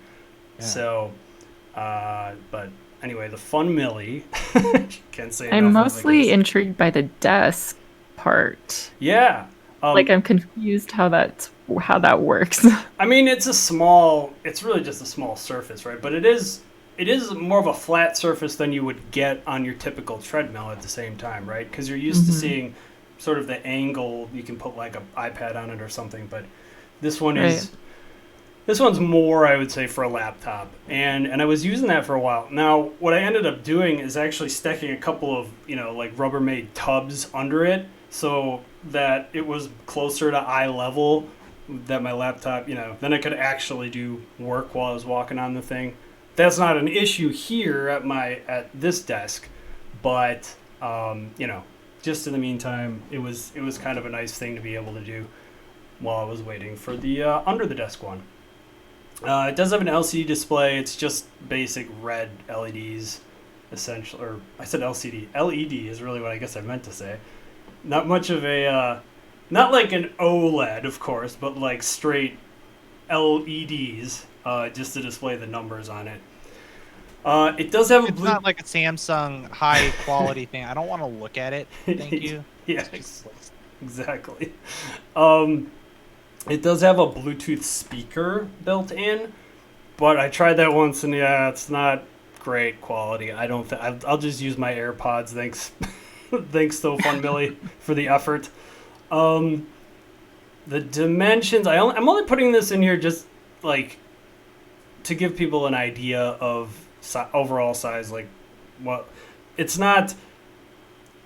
Yeah. So, but anyway, the Funmily. Can't say I'm enough, I mostly guess. intrigued by the desk part. Yeah. Like I'm confused how that works. I mean, it's really just a small surface, right? But it is more of a flat surface than you would get on your typical treadmill at the same time, right? Because you're used to seeing sort of the angle. You can put like an iPad on it or something, but this one is. Right. This one's more, I would say, for a laptop, and I was using that for a while. Now, what I ended up doing is actually stacking a couple of like Rubbermaid tubs under it, so that it was closer to eye level. That my laptop, then I could actually do work while I was walking on the thing. That's not an issue here at this desk, but just in the meantime, it was kind of a nice thing to be able to do while I was waiting for the under the desk one. It does have an LCD display. It's just basic red LEDs, essentially. Or I said LCD. LED is really what I guess I meant to say. Not much of a, not like an OLED, of course, but like straight LEDs, just to display the numbers on it. It does have a It's not like a Samsung high quality thing. I don't want to look at it. Thank you. Yeah, exactly. It does have a Bluetooth speaker built in, but I tried that once and it's not great quality. I don't. I'll just use my AirPods. Thanks, thanks to Funmily for the effort. The dimensions. I'm only putting this in here just like to give people an idea of overall size. Like, what it's not.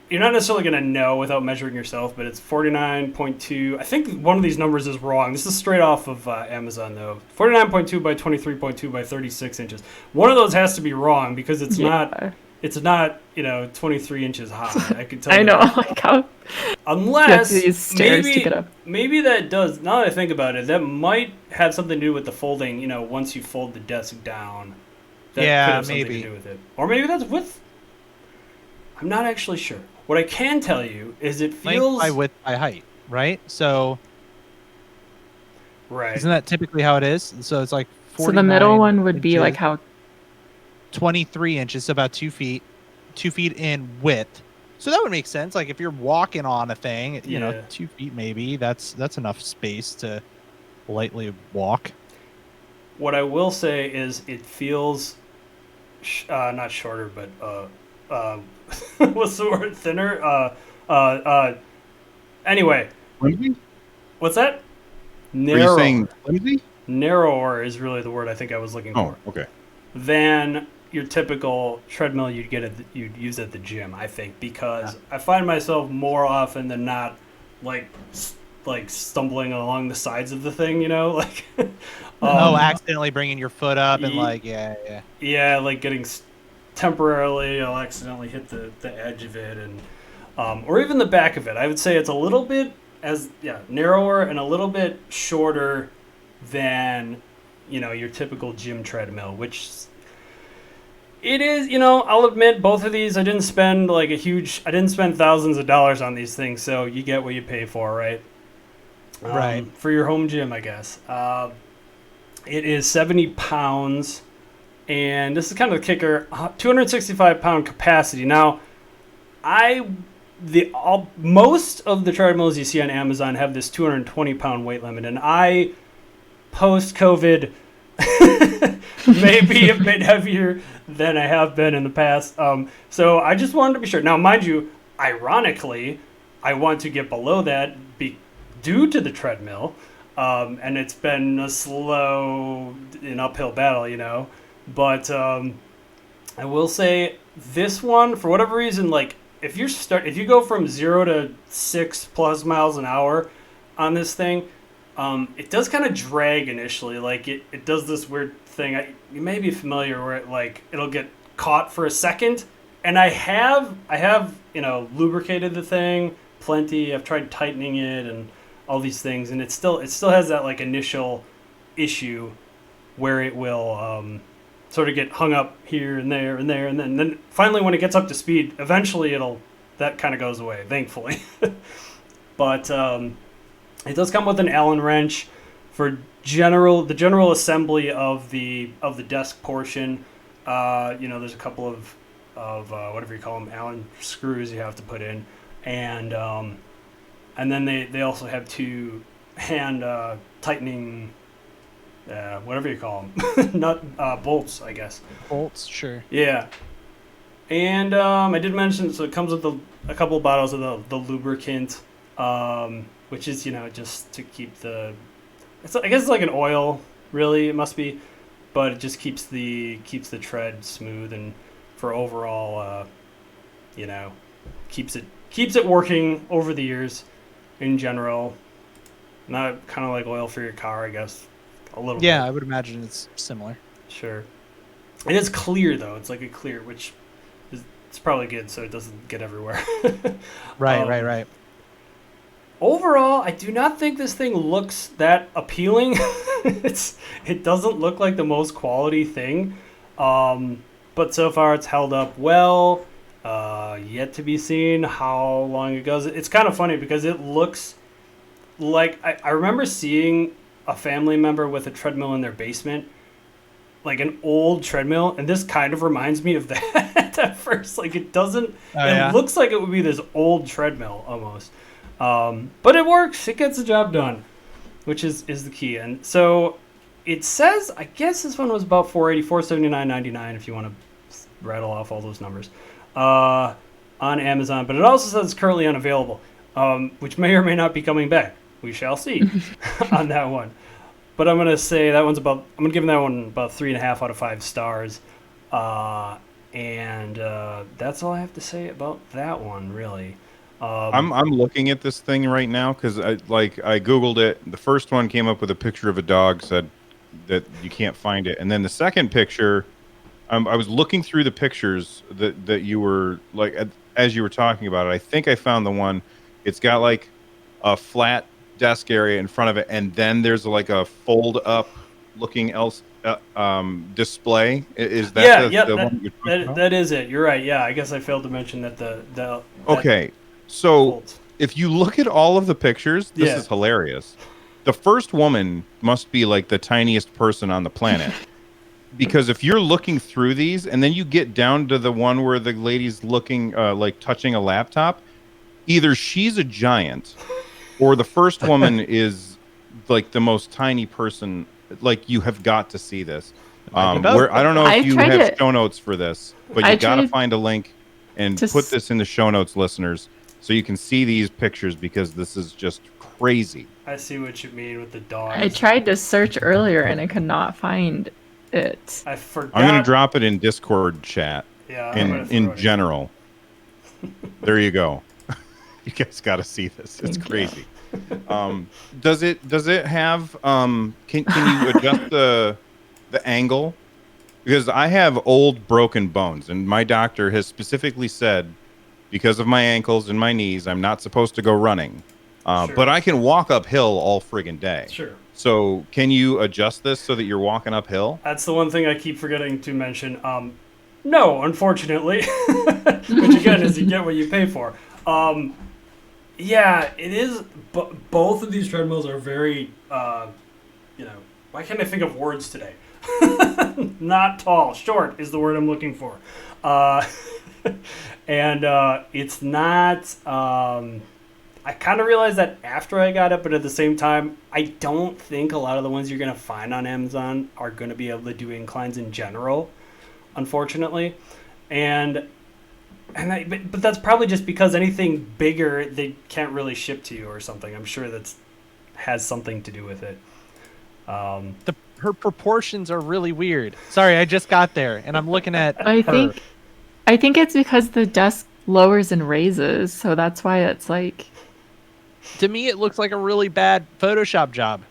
You're not necessarily going to know without measuring yourself, but it's 49.2. I think one of these numbers is wrong. This is straight off of Amazon, though. 49.2 by 23.2 by 36 inches. One of those has to be wrong because it's not, 23 inches high. I can tell I you know. that. Like how Unless, you have to use stairs to get up. maybe that does, now that I think about it, that might have something to do with the folding, once you fold the desk down. that Yeah, could have something maybe. to do with it, or maybe that's with. I'm not actually sure. What I can tell you is it Length feels by width by height, right? So right. isn't that typically how it is? So it's like So the middle 49 one would be like inches, how 23 inches, so about 2 feet, 2 feet in width. So that would make sense. Like if you're walking on a thing, you know, Yeah. 2 feet maybe. That's enough space to lightly walk. What I will say is it feels not shorter, but what's the word? Thinner. Anyway, Flimsy? what's that? Are you saying flimsy? Narrower is really the word I think I was looking Oh, for okay. than your typical treadmill you'd use at the gym. I think because I find myself more often than not like stumbling along the sides of the thing. You know, like Accidentally bringing your foot up and Ye- like, yeah. yeah, like getting temporarily, I'll accidentally hit the edge of it, and or even the back of it. I would say it's a little bit narrower and a little bit shorter than your typical gym treadmill, which it is. I'll admit both of these I didn't spend I didn't spend thousands of dollars on these things, so you get what you pay for, right? Right. For your home gym, I guess. It is 70 pounds. And this is kind of the kicker, 265-pound capacity. Now, most of the treadmills you see on Amazon have this 220-pound weight limit, and I, post-COVID, may be a bit heavier than I have been in the past. So I just wanted to be sure. Now, mind you, ironically, I want to get below that due to the treadmill, and it's been a slow and uphill battle, But I will say this one, for whatever reason, if you go from 0 to 6+ miles an hour on this thing, it does kind of drag initially. It does this weird thing. You may be familiar where it'll get caught for a second, and I have lubricated the thing plenty. I've tried tightening it and all these things, and it still has that initial issue where it will sort of get hung up here and there and there, and then finally when it gets up to speed, eventually that kind of goes away, thankfully. But it does come with an Allen wrench for the general assembly of the desk portion. There's a couple of whatever you call them, Allen screws you have to put in, and then they also have two hand tightening. Whatever you call them, bolts, I guess. Bolts, sure. Yeah, and I did mention, so it comes with a couple of bottles of the lubricant, which is just to keep I guess it's like an oil, really. It must be, but it just keeps the tread smooth, and for overall, keeps it working over the years, in general. Not kind of like oil for your car, I guess. A little Yeah, bit. I would imagine it's similar. Sure. And it's clear, though. It's like a clear, which it's probably good so it doesn't get everywhere. Right. Overall, I do not think this thing looks that appealing. It doesn't look like the most quality thing. But so far it's held up well. Yet to be seen how long it goes. It's kind of funny because it looks like I remember seeing a family member with a treadmill in their basement, like an old treadmill, and this kind of reminds me of that at first. It doesn't. It looks like it would be this old treadmill almost, but it works. It gets the job done, which is the key. And so it says, I guess this one was about $480, $479.99 if you want to rattle off all those numbers on Amazon. But it also says it's currently unavailable, which may or may not be coming back. We shall see on that one. But I'm gonna say I'm gonna give that one about 3.5 out of 5 stars. And that's all I have to say about that one, really. I'm looking at this thing right now because I Googled it. The first one came up with a picture of a dog, said that you can't find it, and then the second picture, I was looking through the pictures that you were as you were talking about it. I think I found the one. It's got a flat desk area in front of it, and then there's a fold up looking display. Is that Yeah, the, yeah, the one you're talking about? that is it. You're right. Yeah, I guess I failed to mention that that Okay, so folds. if you look at all of the pictures, this Yeah. is hilarious. The first woman must be like the tiniest person on the planet. Because if you're looking through these and then you get down to the one where the lady's looking like touching a laptop, either she's a giant or the first woman is like the most tiny person. Like, you have got to see this. Might be both. Where I don't know I if you tried have to- show notes for this, but I you got to tried find a link and to put s- this in the show notes, listeners, so you can see these pictures, because this is just crazy. I see what you mean with the dogs. I tried to search earlier and I could not find it. I forgot. I'm going to drop it in Discord chat Yeah, I'm gonna throw in it general. There you go. You guys got to see this. It's Thank you. crazy. Does it have can you adjust the angle? Because I have old broken bones, and my doctor has specifically said, because of my ankles and my knees, I'm not supposed to go running. Sure. But I can walk uphill all friggin' day. Sure. So can you adjust this so that you're walking uphill? That's the one thing I keep forgetting to mention. No, unfortunately. Which again is you get what you pay for. Yeah, it is. Both of these treadmills are very, why can't I think of words today? Not tall. Short is the word I'm looking for. And it's not. I kind of realized that after I got it, but at the same time, I don't think a lot of the ones you're going to find on Amazon are going to be able to do inclines in general, unfortunately. But that's probably just because anything bigger they can't really ship to you or something. I'm sure that has something to do with it. Her proportions are really weird. Sorry, I just got there and I'm looking at I her. think it's because the desk lowers and raises, so that's why it's like To me, it looks like a really bad Photoshop job.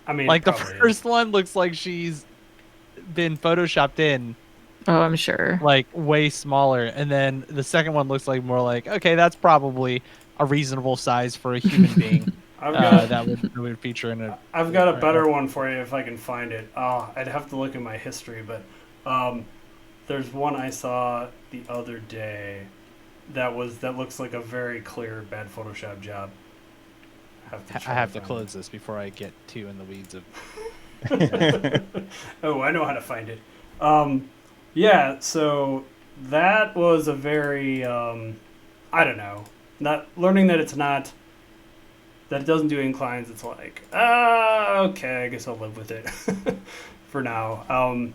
I mean, Like the probably is. first one looks like she's been Photoshopped in oh, I'm sure. like way smaller, and then the second one looks like more like, okay, that's probably a reasonable size for a human being. that would feature in a. I've got a better one for you if I can find it. I'd have to look at my history, but there's one I saw the other day that looks like a very clear bad Photoshop job. I have to close this before I get too in the weeds of. Oh, I know how to find it. Yeah, so that was a very I don't know. Not learning that it's not that it doesn't do inclines. It's like, okay, I guess I'll live with it for now.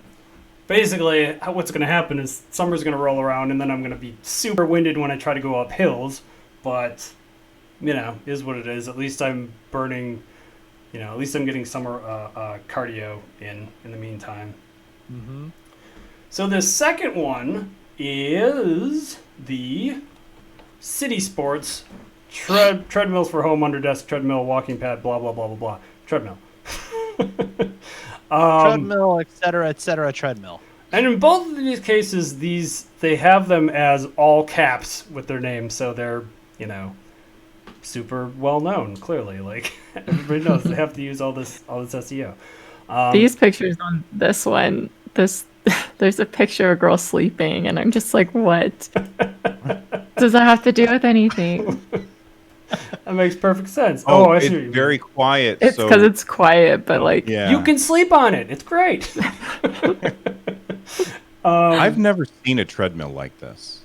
Basically, what's going to happen is summer's going to roll around, and then I'm going to be super winded when I try to go up hills. But is what it is. At least I'm burning. At least I'm getting summer cardio in the meantime. Mm-hmm. So the second one is the City Sports treadmills for home, under desk treadmill, walking pad, blah blah blah blah blah. Treadmill. Treadmill, etc., treadmill. And in both of these cases, they have them as all caps with their names, so they're super well known. Clearly, like everybody knows, they have to use all this SEO. These pictures on this one, there's a picture of a girl sleeping, and I'm just like, what? Does that have to do with anything? That makes perfect sense. Oh, I it's see what you mean. very quiet. It's so because it's quiet, but like, yeah. You can sleep on it. It's great. I've never seen a treadmill like this.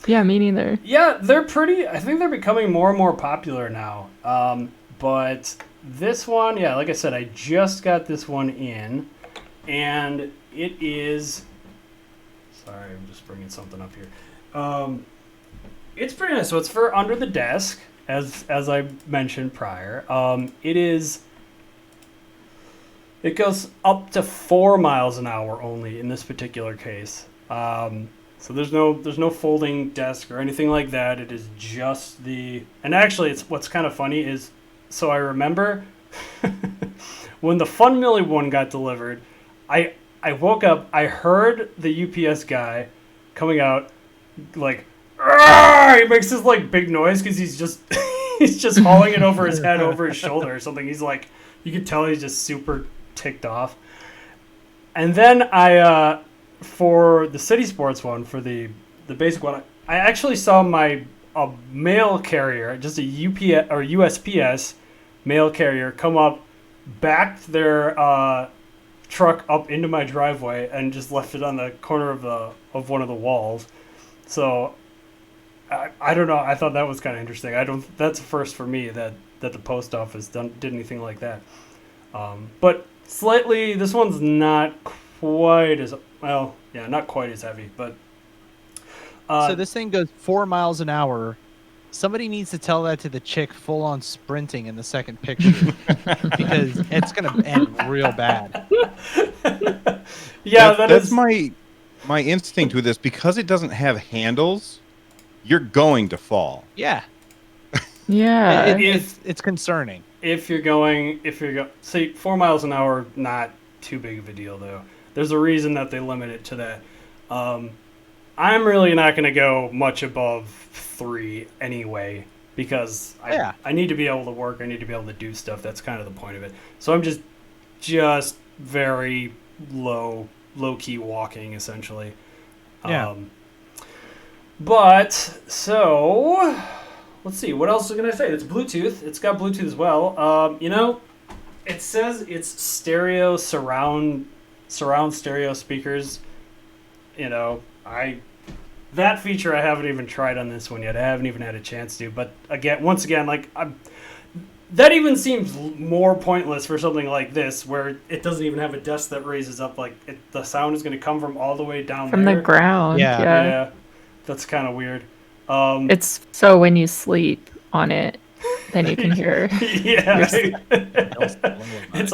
yeah, me neither. Yeah, they're pretty. I think they're becoming more and more popular now. But this one, yeah, like I said, I just got this one in, and it is. Sorry, I'm just bringing something up here. It's pretty nice. So it's for under the desk, as I mentioned prior. It goes up to 4 miles an hour only in this particular case. So there's no folding desk or anything like that. It is just and actually, it's what's kind of funny is, so I remember when the Fun Millie one got delivered, I woke up, I heard the UPS guy coming out like, "Argh!" He makes this like big noise because he's just he's just hauling it over his head, over his shoulder or something. He's like, you can tell he's just super ticked off. And then I, for the City Sports one, for the basic one, I actually saw a mail carrier, just a UPS or USPS mail carrier, come up, backed their truck up into my driveway, and just left it on the corner of one of the walls. So I don't know. I thought that was kind of interesting. That's a first for me that the post office did anything like that. But slightly, this one's not quite as well. Yeah, not quite as heavy, but. So this thing goes 4 miles an hour. Somebody needs to tell that to the chick full on sprinting in the second picture because it's gonna end real bad. Yeah, that's my instinct with this, because it doesn't have handles. You're going to fall. Yeah, Yeah. it's concerning. If you're going, say 4 miles an hour, not too big of a deal though. There's a reason that they limit it to that. I'm really not going to go much above 3 anyway, because I need to be able to work. I need to be able to do stuff. That's kind of the point of it. So I'm just very low key walking essentially. Yeah. But so let's see. What else was I going to say? It's Bluetooth. It's got Bluetooth as well. It says it's stereo surround stereo speakers. That feature I haven't even tried on this one yet. I haven't even had a chance to. But once again, that even seems more pointless for something like this, where it doesn't even have a desk that raises up. The sound is going to come from all the way down From there. the ground. Yeah. Yeah, that's kind of weird. It's so when you sleep on it, then you can hear. Yeah, it's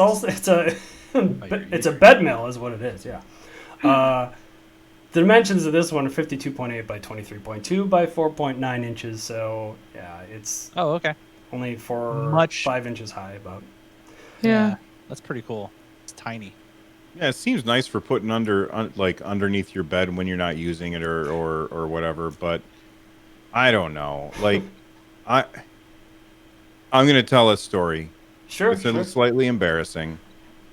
a bed mill, is what it is. Yeah. The dimensions of this one are 52.8 by 23.2 by 4.9 inches. So yeah, it's okay. only 5 inches high. About. Yeah. That's pretty cool. It's tiny. Yeah, it seems nice for putting underneath your bed when you're not using it or whatever. But I don't know. I'm gonna tell a story. Sure. It's slightly embarrassing.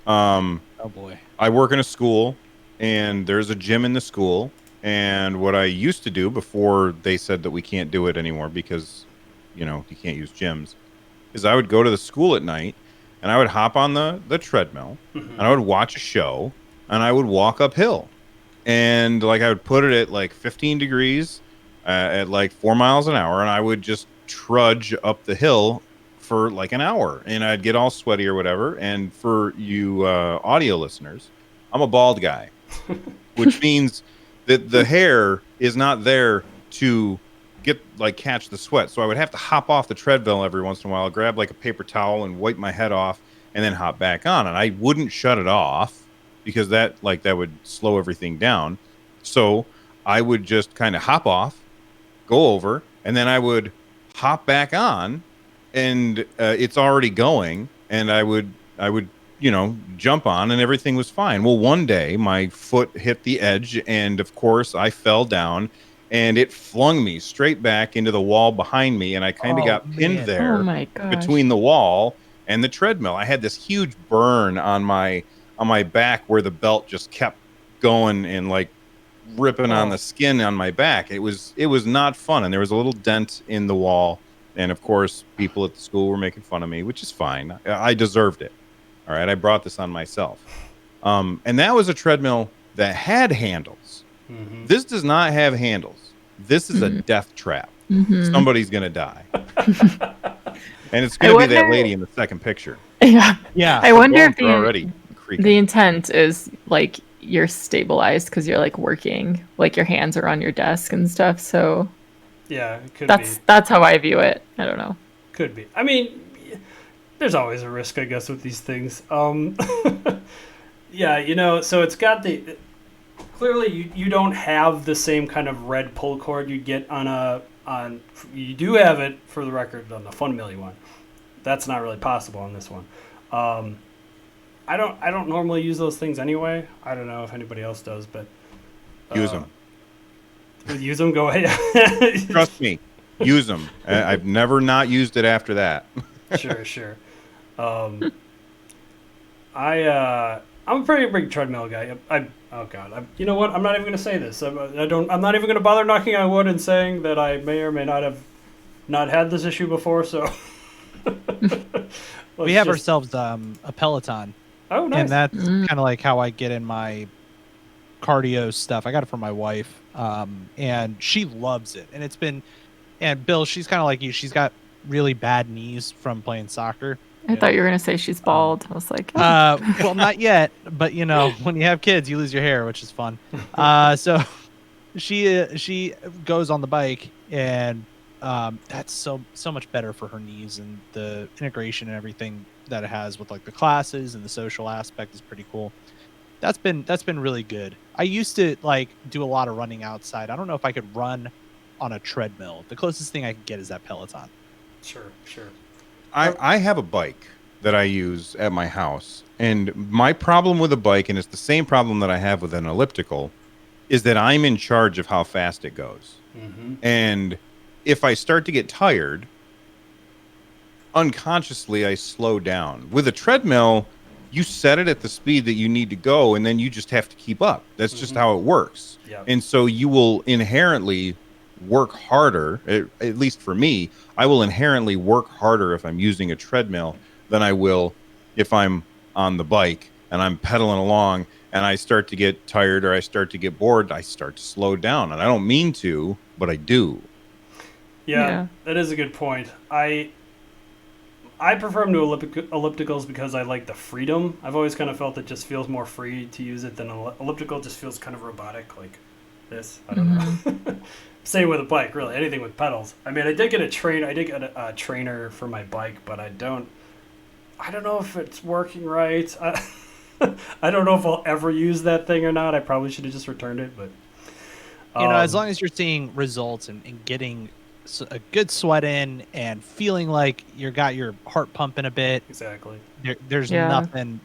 Oh boy. I work in a school, and there's a gym in the school. And what I used to do before they said that we can't do it anymore because, you can't use gyms, is I would go to the school at night, and I would hop on the treadmill, and I would watch a show, and I would walk uphill. And I would put it at 15 degrees at 4 miles an hour, and I would just trudge up the hill for an hour, and I'd get all sweaty or whatever. And for you audio listeners, I'm a bald guy, which means that the hair is not there to get catch the sweat. So I would have to hop off the treadmill every once in a while, grab a paper towel and wipe my head off, and then hop back on. And I wouldn't shut it off because that would slow everything down. So I would just kind of hop off, go over, and then I would hop back on, and it's already going, and I would jump on, and everything was fine. Well, one day my foot hit the edge, and of course I fell down, and it flung me straight back into the wall behind me, and I kind of got pinned there Oh my gosh. between the wall and the treadmill. I had this huge burn on my back where the belt just kept going and ripping on the skin on my back. It was not fun, and there was a little dent in the wall, and of course people at the school were making fun of me, which is fine. I deserved it. All right, I brought this on myself. And that was a treadmill that had handles. Mm-hmm. This does not have handles. This is a death trap. Mhm. Somebody's going to die. And it's going to be that wonder- lady in the second picture. Yeah. Yeah. I wonder Bones if are already creaking. the intent is you're stabilized because you're working, your hands are on your desk and stuff. So Yeah, it could that's how I view it. I don't know. Could be. I mean, there's always a risk, I guess, with these things. Yeah, so it's got clearly you don't have the same kind of red pull cord you get you do have it, for the record, on the Fun Millie one. That's not really possible on this one. I don't normally use those things anyway. I don't know if anybody else does, but Use them. Use them. Go ahead. Trust me. Use them. I've never not used it after that. Sure. I I'm a pretty big treadmill guy. Oh god. You know what? I'm not even gonna say this. I'm not even gonna bother knocking on wood and saying that I may or may not have not had this issue before. So We have ourselves a Peloton, Oh, nice. and that's kind of like how I get in my cardio stuff. I got it from my wife, and she loves it. And Bill, she's kind of like you. She's got really bad knees from playing soccer. I thought you were gonna say she's bald. I was like, Well, not yet, but when you have kids, you lose your hair, which is fun. So she goes on the bike, and that's so much better for her knees, and the integration and everything that it has with like the classes and the social aspect is pretty cool. That's been really good. I used to like do a lot of running outside. I don't know if I could run on a treadmill. The closest thing I can get is that Peloton. Sure. I have a bike that I use at my house, and my problem with a bike, and it's the same problem that I have with an elliptical, is that I'm in charge of how fast it goes. Mm-hmm. And if I start to get tired, unconsciously I slow down. With a treadmill, you set it at the speed that you need to go, and then you just have to keep up. That's just how it works. Yeah. And so you will inherently work harder, at least for me, I will inherently work harder if I'm using a treadmill than I will if I'm on the bike and I'm pedaling along and I start to get tired or I start to get bored. I start to slow down, and I don't mean to, but I do. Yeah, that is a good point. I prefer them to ellipticals because I like the freedom. I've always kind of felt it just feels more free to use it than an elliptical just feels kind of robotic, like this. I don't know. Same with a bike, really. Anything with pedals. I mean, I did get a trainer for my bike, but I don't know if it's working right. I don't know if I'll ever use that thing or not. I probably should have just returned it, but as long as you're seeing results and getting a good sweat in and feeling like you got your heart pumping a bit, exactly. There's nothing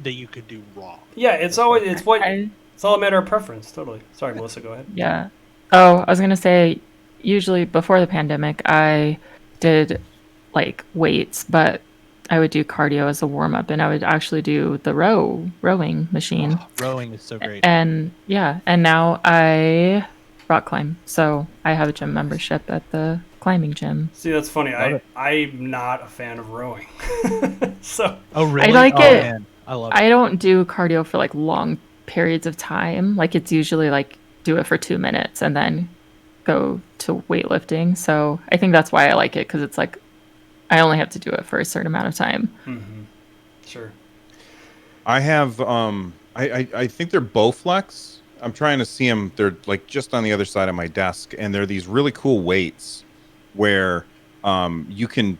that you could do wrong. Yeah, it's all a matter of preference. Totally. Sorry, Melissa, go ahead. Yeah. Oh, I was going to say, usually before the pandemic, I did like weights, but I would do cardio as a warm up, and I would actually do the rowing machine. Oh, rowing is so great. And now I rock climb. So I have a gym membership at the climbing gym. See, that's funny. I'm not a fan of rowing. So. Oh, really? I like it. Man. I love it. I don't do cardio for like long periods of time. Like it's usually like do it for 2 minutes and then go to weightlifting. So I think that's why I like it, because it's like I only have to do it for a certain amount of time. Mm-hmm. Sure. I have I think they're Bowflex. I'm trying to see them. They're like just on the other side of my desk, and they're these really cool weights where you can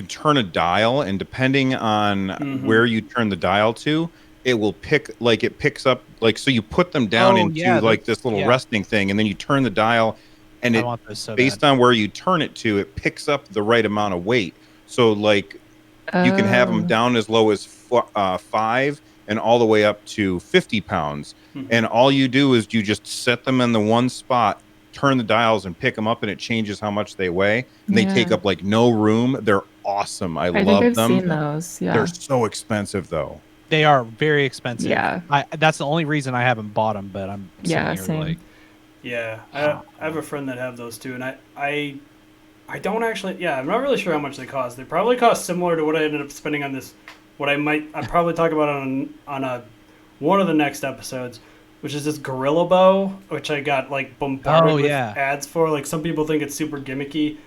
turn a dial, and depending on where you turn the dial to, it will picks up, like, so you put them down into like this little resting thing, and then you turn the dial, and based on where you turn it to, it picks up the right amount of weight. So like you can have them down as low as 5 and all the way up to 50 pounds. And all you do is you just set them in the one spot, turn the dials, and pick them up, and it changes how much they weigh. And they take up like no room. They're awesome. I love think I've them. seen those. Yeah. They're so expensive though. They are very expensive. Yeah. That's the only reason I haven't bought them, but I'm same. like, yeah, I have a friend that have those too, and I don't actually. Yeah, I'm not really sure how much they cost. They probably cost similar to what I ended up spending on this. I'd probably talk about on one of the next episodes, which is this Gorilla Bow, which I got like bombarded with ads for. Like, some people think it's super gimmicky.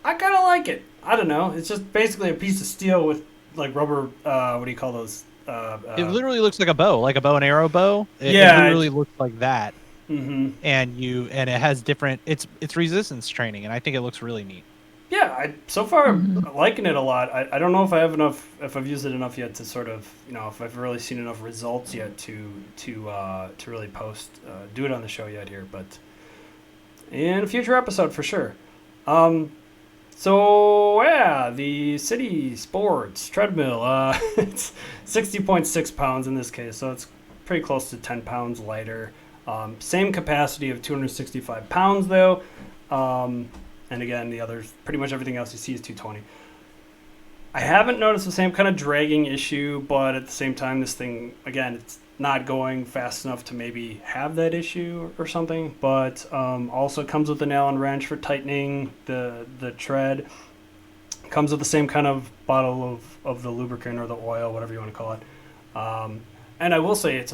I kind of like it. I don't know. It's just basically a piece of steel with like rubber. What do you call those? It literally looks like a bow and arrow bow. It literally looks like that. Mm-hmm. And it has different. It's resistance training, and I think it looks really neat. Yeah, so far I'm liking it a lot. I don't know if if I've used it enough yet to sort of, if I've really seen enough results yet to really do it on the show yet here, but in a future episode for sure. So yeah, the City Sports treadmill, it's 60.6 pounds in this case, so it's pretty close to 10 pounds lighter. Same capacity of 265 pounds though. And again, the others, pretty much everything else you see is 220. I haven't noticed the same kind of dragging issue, but at the same time, this thing, again, it's not going fast enough to maybe have that issue or something. But also comes with an Allen wrench for tightening the tread. Comes with the same kind of bottle of the lubricant or the oil, whatever you want to call it. And I will say,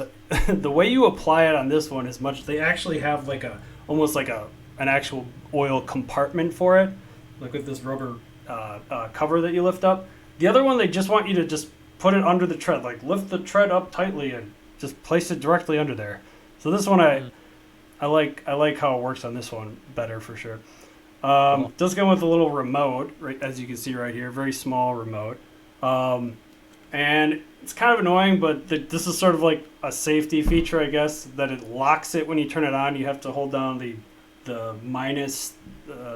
the way you apply it on this one is much. They actually have like almost like an actual oil compartment for it, like with this rubber cover that you lift up. The other one, they just want you to just put it under the tread, like lift the tread up tightly and just place it directly under there. So this one, I like how it works on this one better for sure. Cool. Does come with a little remote, right, as you can see right here, very small remote. And it's kind of annoying, but this is sort of like a safety feature, I guess, that it locks it when you turn it on. You have to hold down the minus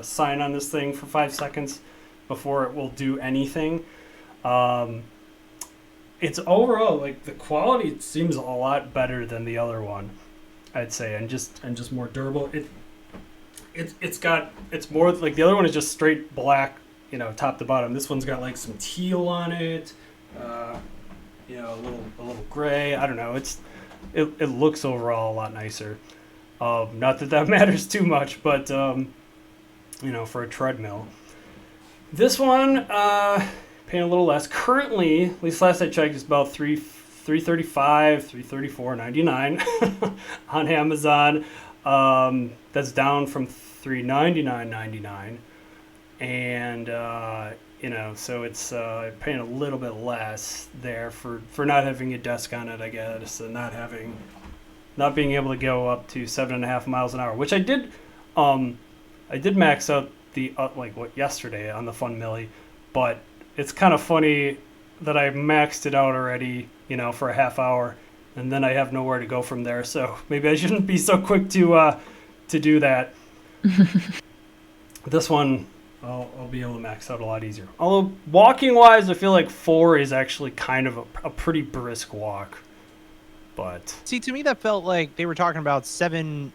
sign on this thing for 5 seconds before it will do anything. It's overall, like, the quality seems a lot better than the other one, I'd say, and just more durable. It's more like the other one is just straight black, top to bottom. This one's got like some teal on it, a little gray. I don't know. It looks overall a lot nicer. Not that matters too much, but for a treadmill. This one, paying a little less. Currently, at least last I checked, it's about $335, $334.99 on Amazon. That's down from $399.99, and so it's paying a little bit less there for not having a desk on it, I guess, and not being able to go up to 7.5 miles an hour, which I did. I did max out the yesterday on the Fun Millie, but it's kind of funny that I maxed it out already, for a half hour, and then I have nowhere to go from there. So maybe I shouldn't be so quick to do that. This one, I'll be able to max out a lot easier. Although walking wise, I feel like 4 is actually kind of a pretty brisk walk. But See, to me, that felt like they were talking about 7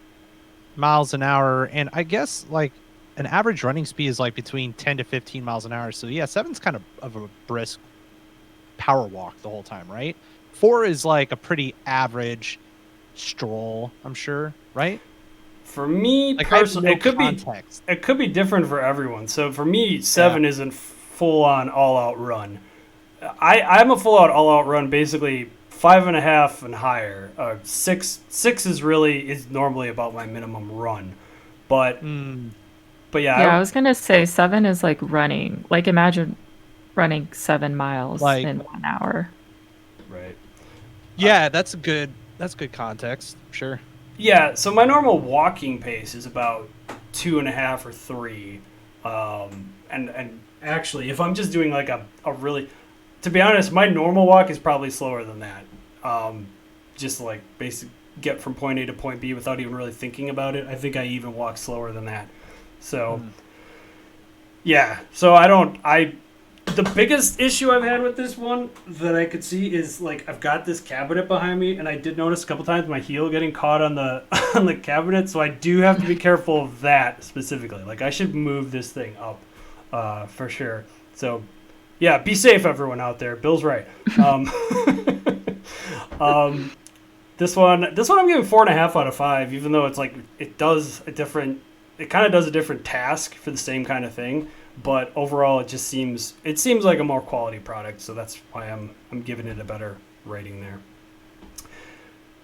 miles an hour, and I guess like an average running speed is like between 10 to 15 miles an hour. So yeah, 7's kind of a brisk power walk the whole time, right? 4 is like a pretty average stroll, I'm sure, right? For me Like, I have personally, no it could be different for everyone. So for me, 7 Yeah. isn't full on all out run. I'm a full out all out run, basically 5.5 and higher. 6 is normally about my minimum run, but yeah, Yeah, I was gonna say 7 is like running. Like imagine running 7 miles Like- in 1 hour. right. Yeah, that's good context, sure. Yeah, so my normal walking pace is about 2.5 or 3. And actually, if I'm just doing like a really, to be honest, my normal walk is probably slower than that. Just like basic get from point A to point B without even really thinking about it. I think I even walk slower than that. So, yeah. So the biggest issue I've had with this one that I could see is like I've got this cabinet behind me, and I did notice a couple times my heel getting caught on the on the cabinet, so I do have to be careful of that specifically. Like I should move this thing up for sure. So yeah, be safe everyone out there. Bill's right. This one I'm giving 4.5 out of 5, even though it's like it kind of does a different task for the same kind of thing. But overall, it seems like a more quality product, so that's why I'm giving it a better rating there.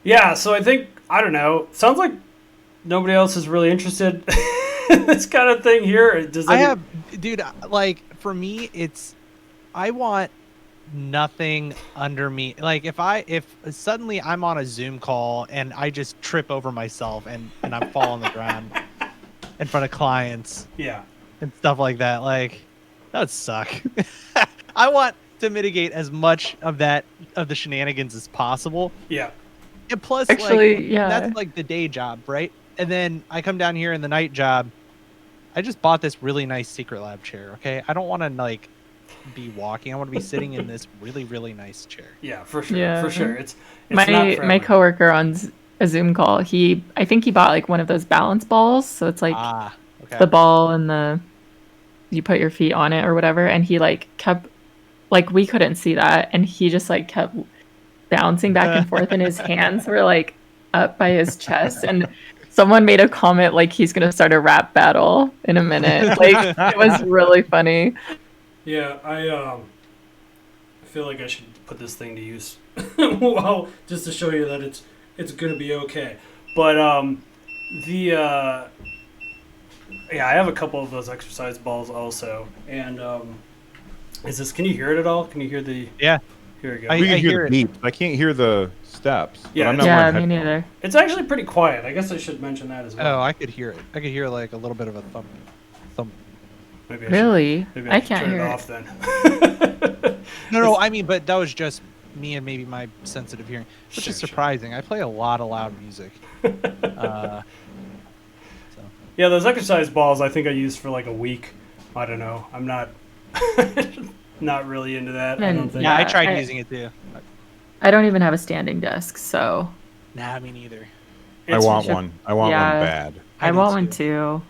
Yeah, so I think, I don't know, sounds like nobody else is really interested in this kind of thing here. Dude, like for me, I want nothing under me. Like if suddenly I'm on a Zoom call and I just trip over myself and I fall on the ground in front of clients. Yeah. And stuff like that. Like, that would suck. I want to mitigate as much of the shenanigans as possible. Yeah. And plus, Actually, yeah. that's like the day job, right? And then I come down here in the night job. I just bought this really nice Secret Lab chair, okay? I don't want to, like, be walking. I want to be sitting in this really, really nice chair. Yeah, for sure. Yeah. For sure. It's not for My everyone. coworker on a Zoom call, I think he bought like one of those balance balls, so it's like Okay. the ball and you put your feet on it or whatever, and he like kept like we couldn't see that, and he just like kept bouncing back and forth, and his hands were like up by his chest, and someone made a comment like he's gonna start a rap battle in a minute. Like it was really funny. Yeah, I feel like I should put this thing to use. Well, just to show you that it's gonna be okay. But yeah, I have a couple of those exercise balls also, and can you hear it at all? Can you hear the? Yeah. Here we go. We can hear hear the beep. I can't hear the steps. but Yeah, I'm not Yeah, wearing me headphones. neither. It's actually pretty quiet. I guess I should mention that as well. Oh, I could hear it. I could hear like a little bit of a thump. Maybe Really? Maybe I should can't turn hear it it. off then. No, I mean, but that was just me and maybe my sensitive hearing, which Sure, is sure. surprising. I play a lot of loud music. So. Yeah, those exercise balls I think I used for like a week. I don't know. I'm not not really into that. I don't think. Yeah, I Yeah, tried using it too. I don't even have a standing desk, so Nah, me neither. I It's- want one. I want Yeah. one bad. I do want one too.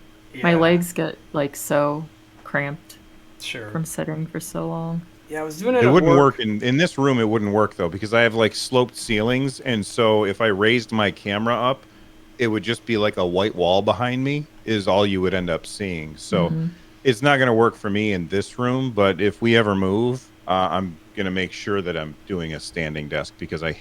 My yeah, legs get like so cramped Sure. from sitting for so long. Yeah, I was doing it. It at wouldn't work in this room. It wouldn't work though because I have like sloped ceilings, and so if I raised my camera up, it would just be like a white wall behind me. Is all you would end up seeing. So Mhm. it's not going to work for me in this room. But if we ever move, I'm going to make sure that I'm doing a standing desk because I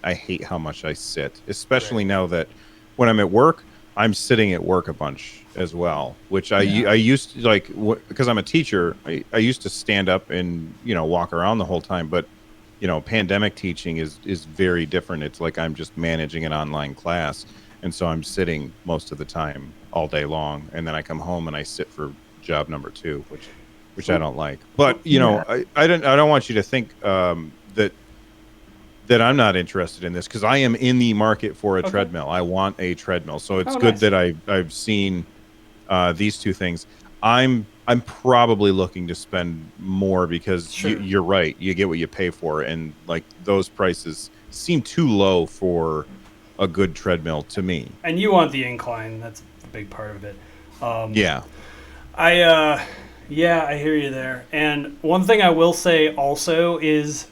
hate how much I sit, especially now that when I'm at work, I'm sitting at work a bunch as well, which I used to like because I'm a teacher. I used to stand up and walk around the whole time, but pandemic teaching is very different. It's like I'm just managing an online class, and so I'm sitting most of the time all day long, and then I come home and I sit for job number 2, which I don't like. But I don't want you to think that I'm not interested in this because I am in the market for a treadmill. I want a treadmill, so it's good nice. that I've seen these two things. I'm probably looking to spend more because Sure. you're right. You get what you pay for, and like those prices seem too low for a good treadmill to me. And you want the incline. That's a big part of it. Yeah. I hear you there. And one thing I will say also is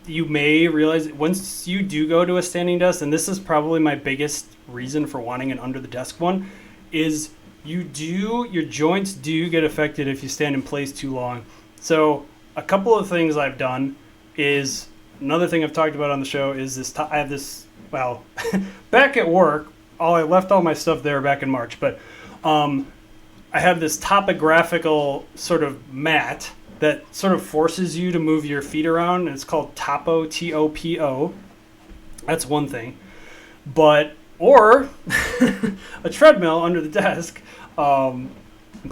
you may realize once you do go to a standing desk, and this is probably my biggest reason for wanting an under the desk one, is your joints do get affected if you stand in place too long. So a couple of things I've done is another thing I've talked about on the show is this. I have this. Well, back at work, I left all my stuff there back in March, but I have this topographical sort of mat that sort of forces you to move your feet around, and it's called Topo, T-O-P-O. That's one thing. Or a treadmill under the desk kind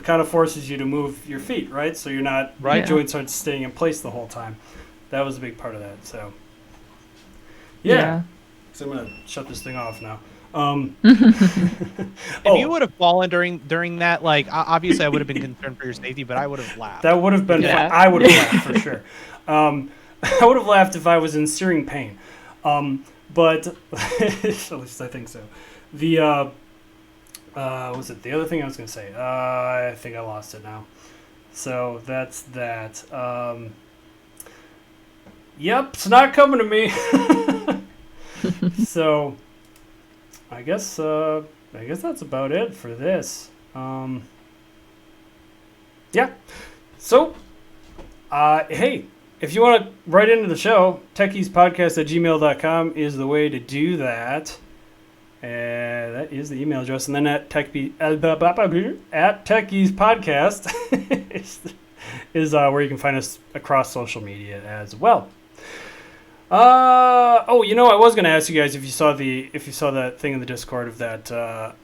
of forces you to move your feet, right? So you're not, Right. your joints aren't staying in place the whole time. That was a big part of that, so. Yeah. So I'm going to shut this thing off now. If you would have fallen during that, like obviously I would have been concerned for your safety, but I would have laughed. That would have been Yeah. fun. I would have laughed for sure. I would have laughed if I was in searing pain. But at least I think so. The was it the other thing I was going to say? I think I lost it now. So that's that. Yep, it's not coming to me. So I guess that's about it for this. Yeah. So, hey, if you want to write into the show, techiespodcast@gmail.com is the way to do that. That is the email address. And then at techiespodcast is where you can find us across social media as well. I was going to ask you guys if you saw that thing in the Discord of that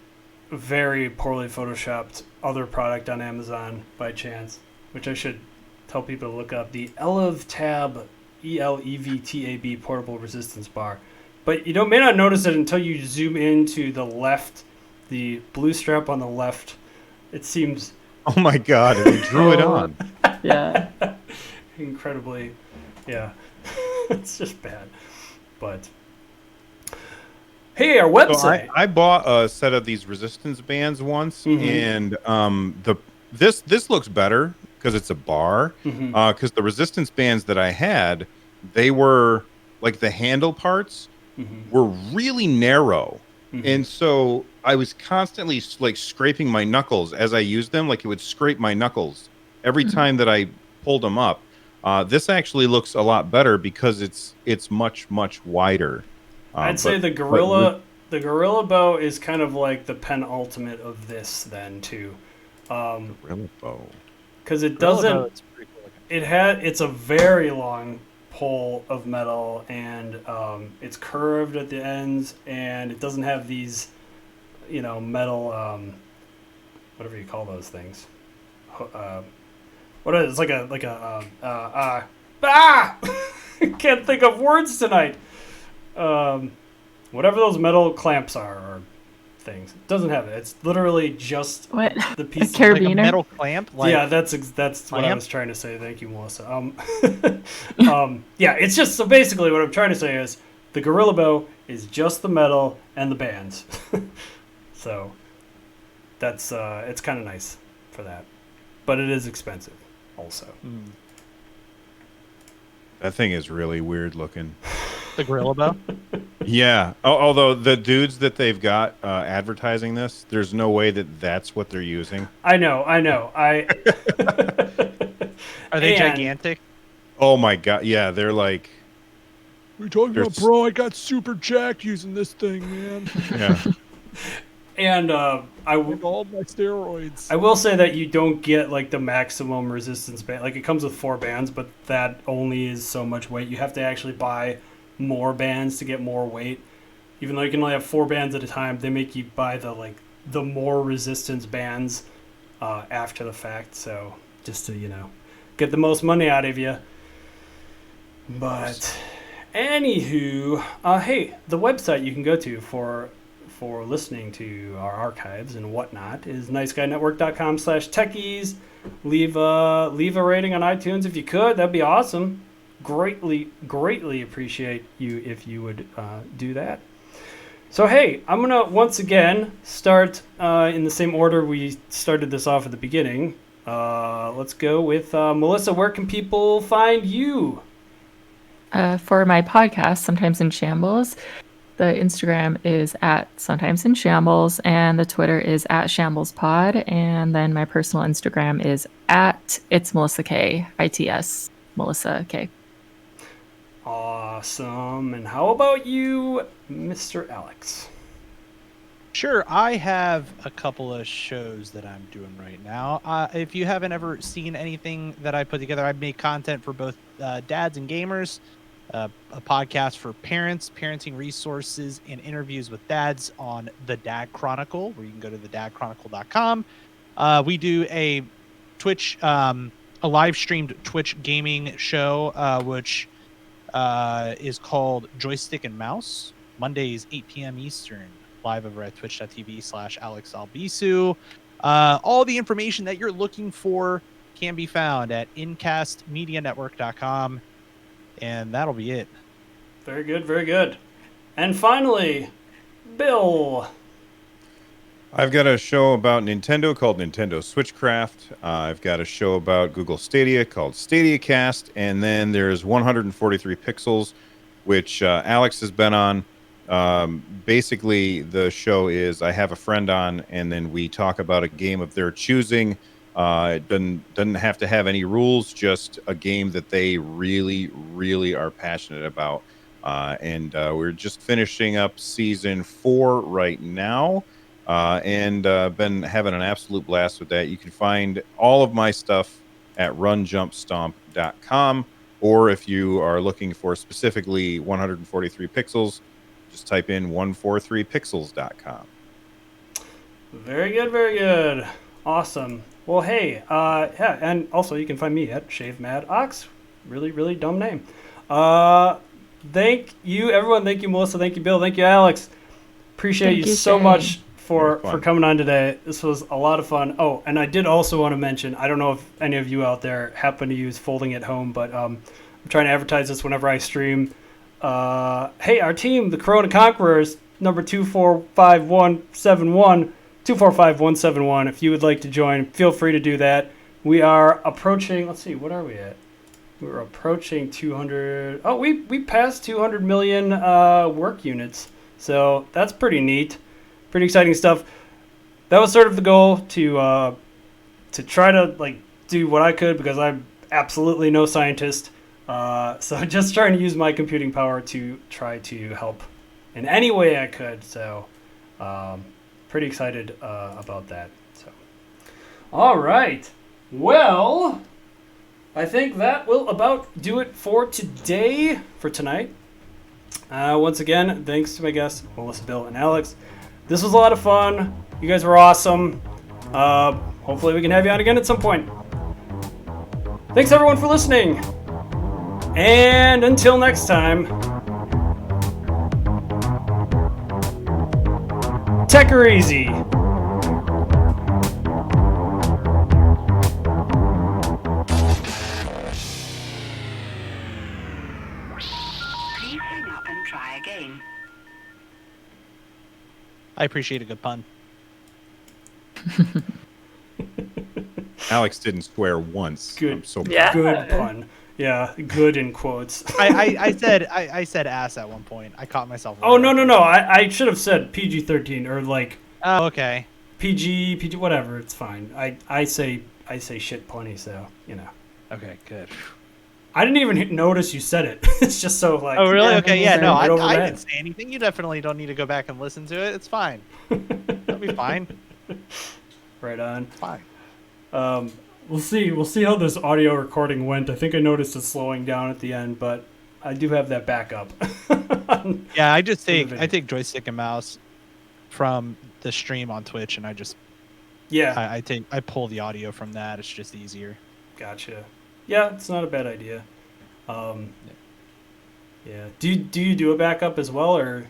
very poorly photoshopped other product on Amazon by chance, which I should tell people to look up, the ElevTab, ELEVTAB portable resistance bar. But you may not notice it until you zoom into the left, the blue strap on the left. It seems Oh my God! They drew it on. Yeah. incredibly, yeah. It's just bad. But hey, our So website. I bought a set of these resistance bands once, Mhm. and this looks better because it's a bar. Mhm. Because the resistance bands that I had, they were like the handle parts Mhm. were really narrow. Mhm. And so I was constantly like scraping my knuckles as I used them. Like it would scrape my knuckles every Mhm. time that I pulled them up. This actually looks a lot better because it's much wider. I'd say the gorilla bow is kind of like the penultimate of this then too, Gorilla bow. because it Gorilla doesn't. Bow, it's pretty cool looking. It's a very long pole of metal, and it's curved at the ends, and it doesn't have these, metal, whatever you call those things. What is it? It's like can't think of words tonight. Whatever those metal clamps are or things. It doesn't have it. It's literally just What? the piece. Car- Like a Carabiner? metal clamp. Like, Yeah, that's what I clamp? was trying to say. Thank you, Melissa. Yeah, it's just so basically what I'm trying to say is the Gorilla Bow is just the metal and the bands. So that's it's kind of nice for that, but it is expensive also. That thing is really weird looking. the Gorilla Bow. Yeah. Although the dudes that they've got advertising this, there's no way that that's what they're using. I know. Are they And- gigantic? Oh my god. Yeah, they're like. What are you talking about, There's- bro? I got super jacked using this thing, man. Yeah. And With all my steroids. I will say that you don't get like the maximum resistance band. Like it comes with 4 bands, but that only is so much weight. You have to actually buy more bands to get more weight. Even though you can only have 4 bands at a time, they make you buy the more resistance bands after the fact. So just to get the most money out of you. But anywho, hey, the website you can go to for listening to our archives and whatnot is niceguynetwork.com/techies. Leave a rating on iTunes if you could. That'd be awesome. Greatly appreciate you if you would do that. So hey, I'm gonna once again start in the same order we started this off at the beginning. Let's go with Melissa. Where can people find you? For my podcast, Sometimes in Shambles, the Instagram is at Sometimes in Shambles, and the Twitter is at ShamblesPod, and then my personal Instagram is at It's Melissa K, ITS Melissa K. Awesome. And how about you, Mr. Alex? Sure, I have a couple of shows that I'm doing right now. If you haven't ever seen anything that I put together, I make content for both dads and gamers, a podcast for parents, parenting resources, and interviews with dads on The Dad Chronicle, where you can go to thedadchronicle.com. We do a Twitch, a live streamed Twitch gaming show, which is called Joystick and Mouse, Mondays, 8 p.m. Eastern. Live over at twitch.tv/AlexAlbisu. All the information that you're looking for can be found at incastmedianetwork.com, and that'll be it. Very good, very good. And finally, Bill. I've got a show about Nintendo called Nintendo Switchcraft. I've got a show about Google Stadia called StadiaCast, and then there's 143 Pixels, which Alex has been on. Basically, the show is I have a friend on, and then we talk about a game of their choosing. It doesn't have to have any rules, just a game that they really, really are passionate about. And we're just finishing up season 4 right now, and been having an absolute blast with that. You can find all of my stuff at runjumpstomp.com, or if you are looking for specifically 143 Pixels, just type in 143pixels.com. Very good, very good. Awesome. Well, hey, yeah, and also you can find me at Shave Mad Ox. Really, really dumb name. Thank you, everyone. Thank you, Melissa. Thank you, Bill. Thank you, Alex. Appreciate Thank you you, so Shane. much for It was fun. coming on today. This was a lot of fun. Oh, and I did also want to mention, I don't know if any of you out there happen to use Folding at Home, but I'm trying to advertise this whenever I stream. Hey, our team, the Corona Conquerors, number 245171, 245171. If you would like to join, feel free to do that. We are approaching. Let's see, what are we at? We're approaching 200. Oh, we passed 200 million work units. So that's pretty neat. Pretty exciting stuff. That was sort of the goal to try to like do what I could because I'm absolutely no scientist. So just trying to use my computing power to try to help in any way I could. So pretty excited about that. So all right. Well, I think that will about do it for today, for tonight. Once again, thanks to my guests, Melissa, Bill, and Alex. This was a lot of fun. You guys were awesome. Hopefully we can have you on again at some point. Thanks everyone for listening. And until next time, tech her easy. Please hang up and try again. I appreciate a good pun. Alex didn't swear once. Good. I'm so Yeah. Good pun. Yeah, good in quotes. I said ass at one point. I caught myself. Oh, no. I should have said PG-13 or like Oh, okay. PG, whatever. It's fine. I say shit plenty, so, you know. Okay, good. I didn't even notice you said it. It's just so like. Oh, really? Yeah, Okay, yeah, no, right over I the didn't say anything. You definitely don't need to go back and listen to it. It's fine. That'll be fine. Right on. Fine. We'll see how this audio recording went. I think I noticed it slowing down at the end, but I do have that backup. Yeah, I just take video. I take joystick and mouse from the stream on Twitch, and I just Yeah, I pull the audio from that. It's just easier. gotcha. Yeah, it's not a bad idea. Yeah. Do you do a backup as well, or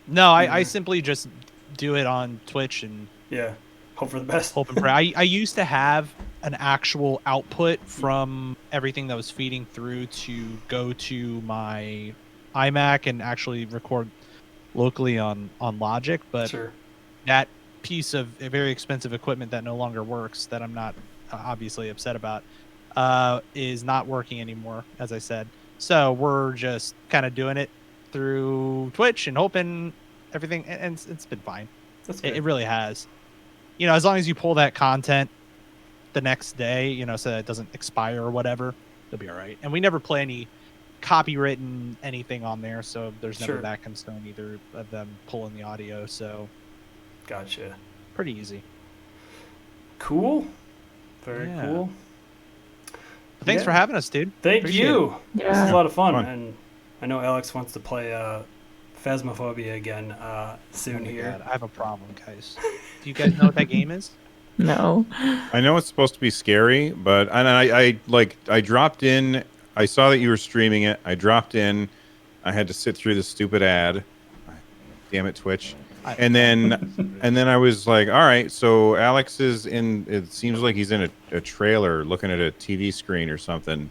No, I Yeah. simply just do it on Twitch and yeah, hope for the best. hope and pray. I used to have an actual output from everything that was feeding through to go to my iMac and actually record locally on Logic, but Sure. that piece of very expensive equipment that no longer works, that I'm not obviously upset about, is not working anymore, as I said. So we're just kind of doing it through Twitch and hoping everything, and it's been fine. That's good. It really has. You know, as long as you pull that content the next day, you know, so that it doesn't expire or whatever, you'll be all right. And we never play any copywritten anything on there, so there's never Sure. that concern either of them pulling the audio. So Gotcha. pretty easy. Cool. Very Yeah. cool. Thanks Yeah. for having us, dude. Thank Appreciate you. This is Yeah. a lot of fun, Fun. and I know Alex wants to play Phasmophobia again soon Oh my here. God, I have a problem, guys. Do you guys know what that game is? No. I know it's supposed to be scary, but I dropped in. I saw that you were streaming it. I dropped in. I had to sit through the stupid ad. Damn it, Twitch. And then I was like, all right, so Alex is in. It seems like he's in a trailer, looking at a TV screen or something.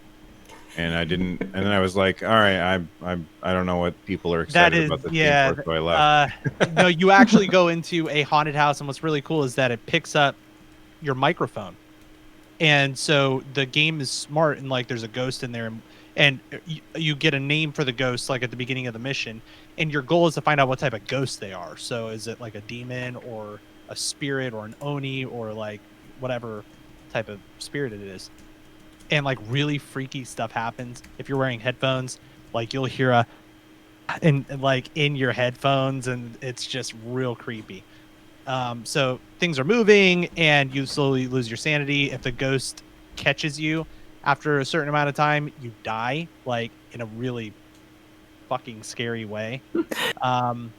And I didn't. And then I was like, all right, I don't know what people are That excited is, about the yeah. theme park, so I left. No, you actually go into a haunted house, and what's really cool is that it picks up your microphone, and so the game is smart, and like there's a ghost in there, and you get a name for the ghost like at the beginning of the mission, and your goal is to find out what type of ghost they are. So is it like a demon or a spirit or an oni or like whatever type of spirit it is. And like really freaky stuff happens if you're wearing headphones. Like you'll hear a and like in your headphones, and it's just real creepy. So things are moving, and you slowly lose your sanity. If the ghost catches you after a certain amount of time, you die, like in a really fucking scary way. Sounds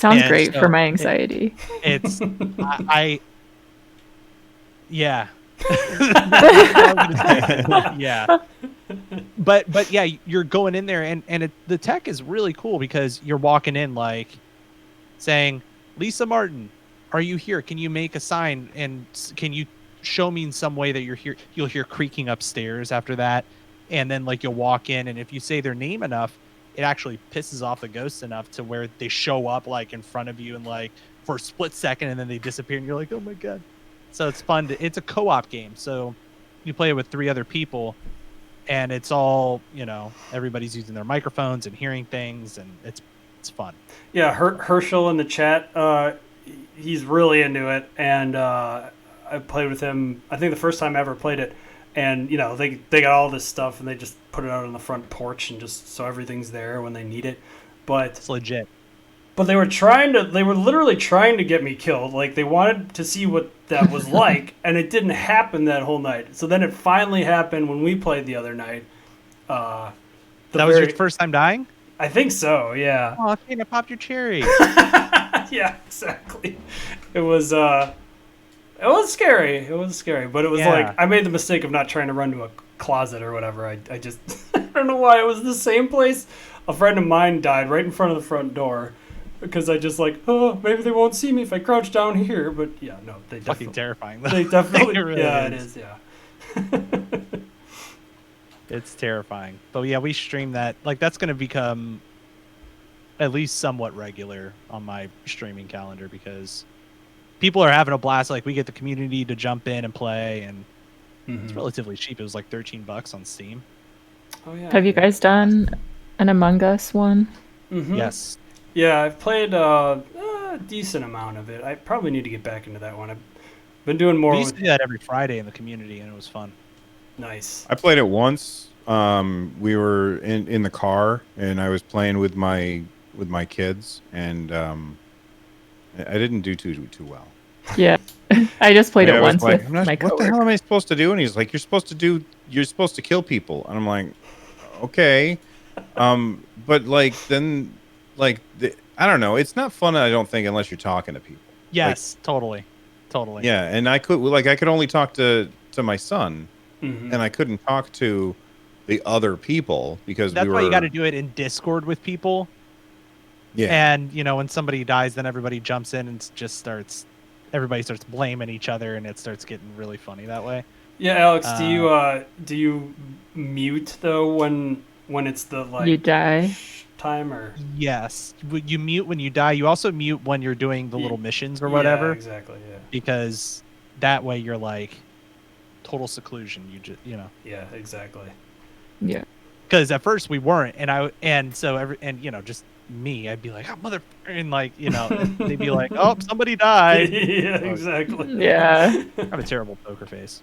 And great so for my anxiety. It's yeah. Yeah, but yeah, you're going in there, and the tech is really cool because you're walking in like saying, Lisa Martin, are you here? Can you make a sign, and can you show me in some way that you're here? You'll hear creaking upstairs after that, and then like you'll walk in, and if you say their name enough, it actually pisses off the ghosts enough to where they show up like in front of you and like for a split second, and then they disappear, and you're like, oh my God. So it's fun. It's a co-op game, so you play it with 3 other people, and it's all everybody's using their microphones and hearing things, and it's fun. Yeah, Herschel in the chat, he's really into it, and I played with him. I think the first time I ever played it, and they got all this stuff, and they just put it out on the front porch, and just so everything's there when they need it. But It's legit. they were literally trying to get me killed. Like, they wanted to see what that was like, and it didn't happen that whole night. So then it finally happened when we played the other night. That was your first time dying? I think so, yeah. Oh, Tina, pop your cherry. Yeah, exactly. It was scary. It was scary, but it was like I made the mistake of not trying to run to a closet or whatever. I just I don't know why it was the same place. A friend of mine died right in front of the front door because I just maybe they won't see me if I crouch down here. But yeah, no, they definitely Fucking terrifying. Though. They definitely It really yeah, is. it is, yeah. It's terrifying. But yeah, we stream that. Like, that's going to become at least somewhat regular on my streaming calendar because people are having a blast. Like, we get the community to jump in and play, and it's relatively cheap. It was like $13 on Steam. Oh yeah. Have you guys done an Among Us one? Mhm. Yes. Yeah, I've played a decent amount of it. I probably need to get back into that one. I've been doing more We used with to do that every Friday in the community, and it was fun. nice. I played it once. We were in the car, and I was playing with my kids, and I didn't do too well. Yeah. I just played And it I was once like, with I'm not- my what the coworker. hell am I supposed to do? And he's like, you're supposed to kill people. And I'm like, okay. But then I don't know. It's not fun, I don't think, unless you're talking to people. Yes, totally. Yeah, and I could only talk to my son, Mhm. and I couldn't talk to the other people because That's we were. why you got to do it in Discord with people. Yeah. And when somebody dies, then everybody jumps in and everybody starts blaming each other, and it starts getting really funny that way. Yeah, Alex, do you mute though when it's the You die. time or Yes, you mute when you die. You also mute when you're doing the little missions or whatever, Yeah, exactly. Yeah. because that way you're like total seclusion. You just Yeah, exactly. Yeah. because at first we weren't, and just me, I'd be like, oh mother, and they'd be like, oh, somebody died. Yeah, exactly. Yeah. I have a terrible poker face.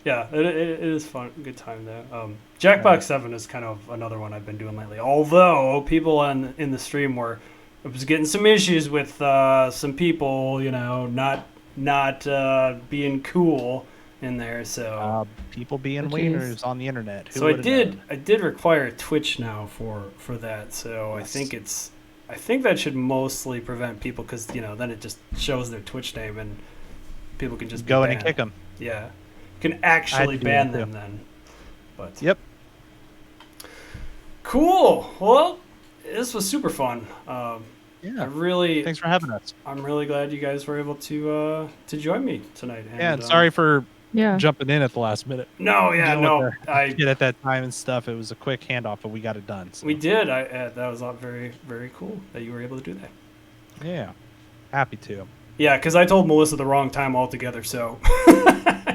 Yeah, it is fun. Good time though. Jackbox 7 is kind of another one I've been doing lately. Although people in the stream I was getting some issues with some people, not being cool in there. So People being Oh, geez. wieners on the internet. Who so I would've known? did require Twitch now for that. So Yes. I think that should mostly prevent people because then it just shows their Twitch name and people can just be Go in and banned. kick them. Yeah, you can actually do ban that, them too. then. But Yep. cool. Well, this was super fun. I Yeah. really, Thanks for having us. I'm really glad you guys were able to join me tonight. Yeah, and sorry for Yeah. jumping in at the last minute. No, yeah, dealing no, with the I kid at that time and stuff. It was a quick handoff, but we got it done. So. we did. That was very very cool that you were able to do that. Yeah. Happy to. Yeah, because I told Melissa the wrong time altogether. So.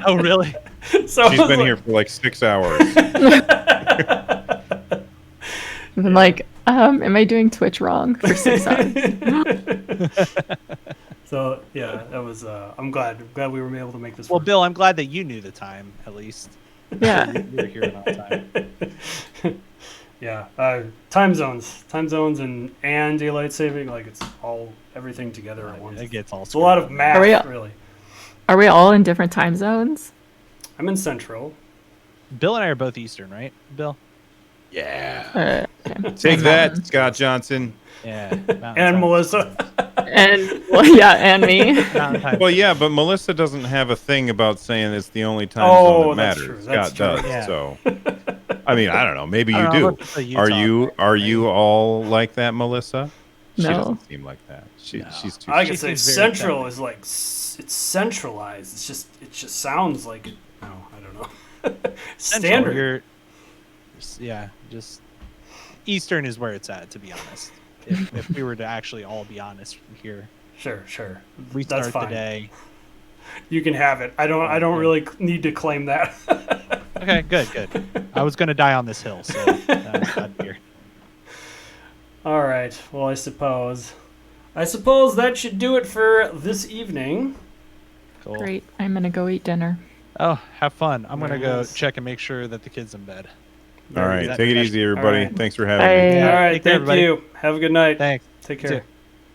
Oh, really? So I She's was been like- here for like 6 hours. I'm like, am I doing Twitch wrong for 6 hours? So yeah, that was. I'm glad we were able to make this Well, work. Bill, I'm glad that you knew the time, at least. Yeah. You were here on time. Yeah, time zones, and daylight saving, like it's all everything together at once. It gets all It's a lot of math, Are we- really. Are we all in different time zones? I'm in Central. Bill and I are both Eastern, right, Bill? Yeah. Okay. Take that, Scott Johnson. Yeah. Mountain And time. Melissa. And well, yeah, and me. Mountain time. Well, yeah, but Melissa doesn't have a thing about saying it's the only time Oh, zone that that's matters. true, that's Scott does. true. Yeah. So, I mean, I don't know. Maybe I you don't know, do. I'm looking for Utah, Are right? you all like that, Melissa? She No. doesn't seem like that. She's too. I She could say seems very Central feminine. is like it's centralized. It just sounds like it. No, I don't know. Central, Standard. just Eastern is where it's at, to be honest. If we were to actually all be honest here, Sure. we That's start fine. the day you can have it. I don't really need to claim that. Okay, good. I was gonna die on this hill, so I'm glad to hear. All right. Well, I suppose that should do it for this evening. Cool. Great. I'm gonna go eat dinner. Oh, have fun. I'm gonna Very go nice. check and make sure that the kid's in bed. All right, That- take it easy, everybody. All right. Thanks for having me. Bye. All right. Take care, Thank everybody. you. Have a good night. Thanks. Take You care. too.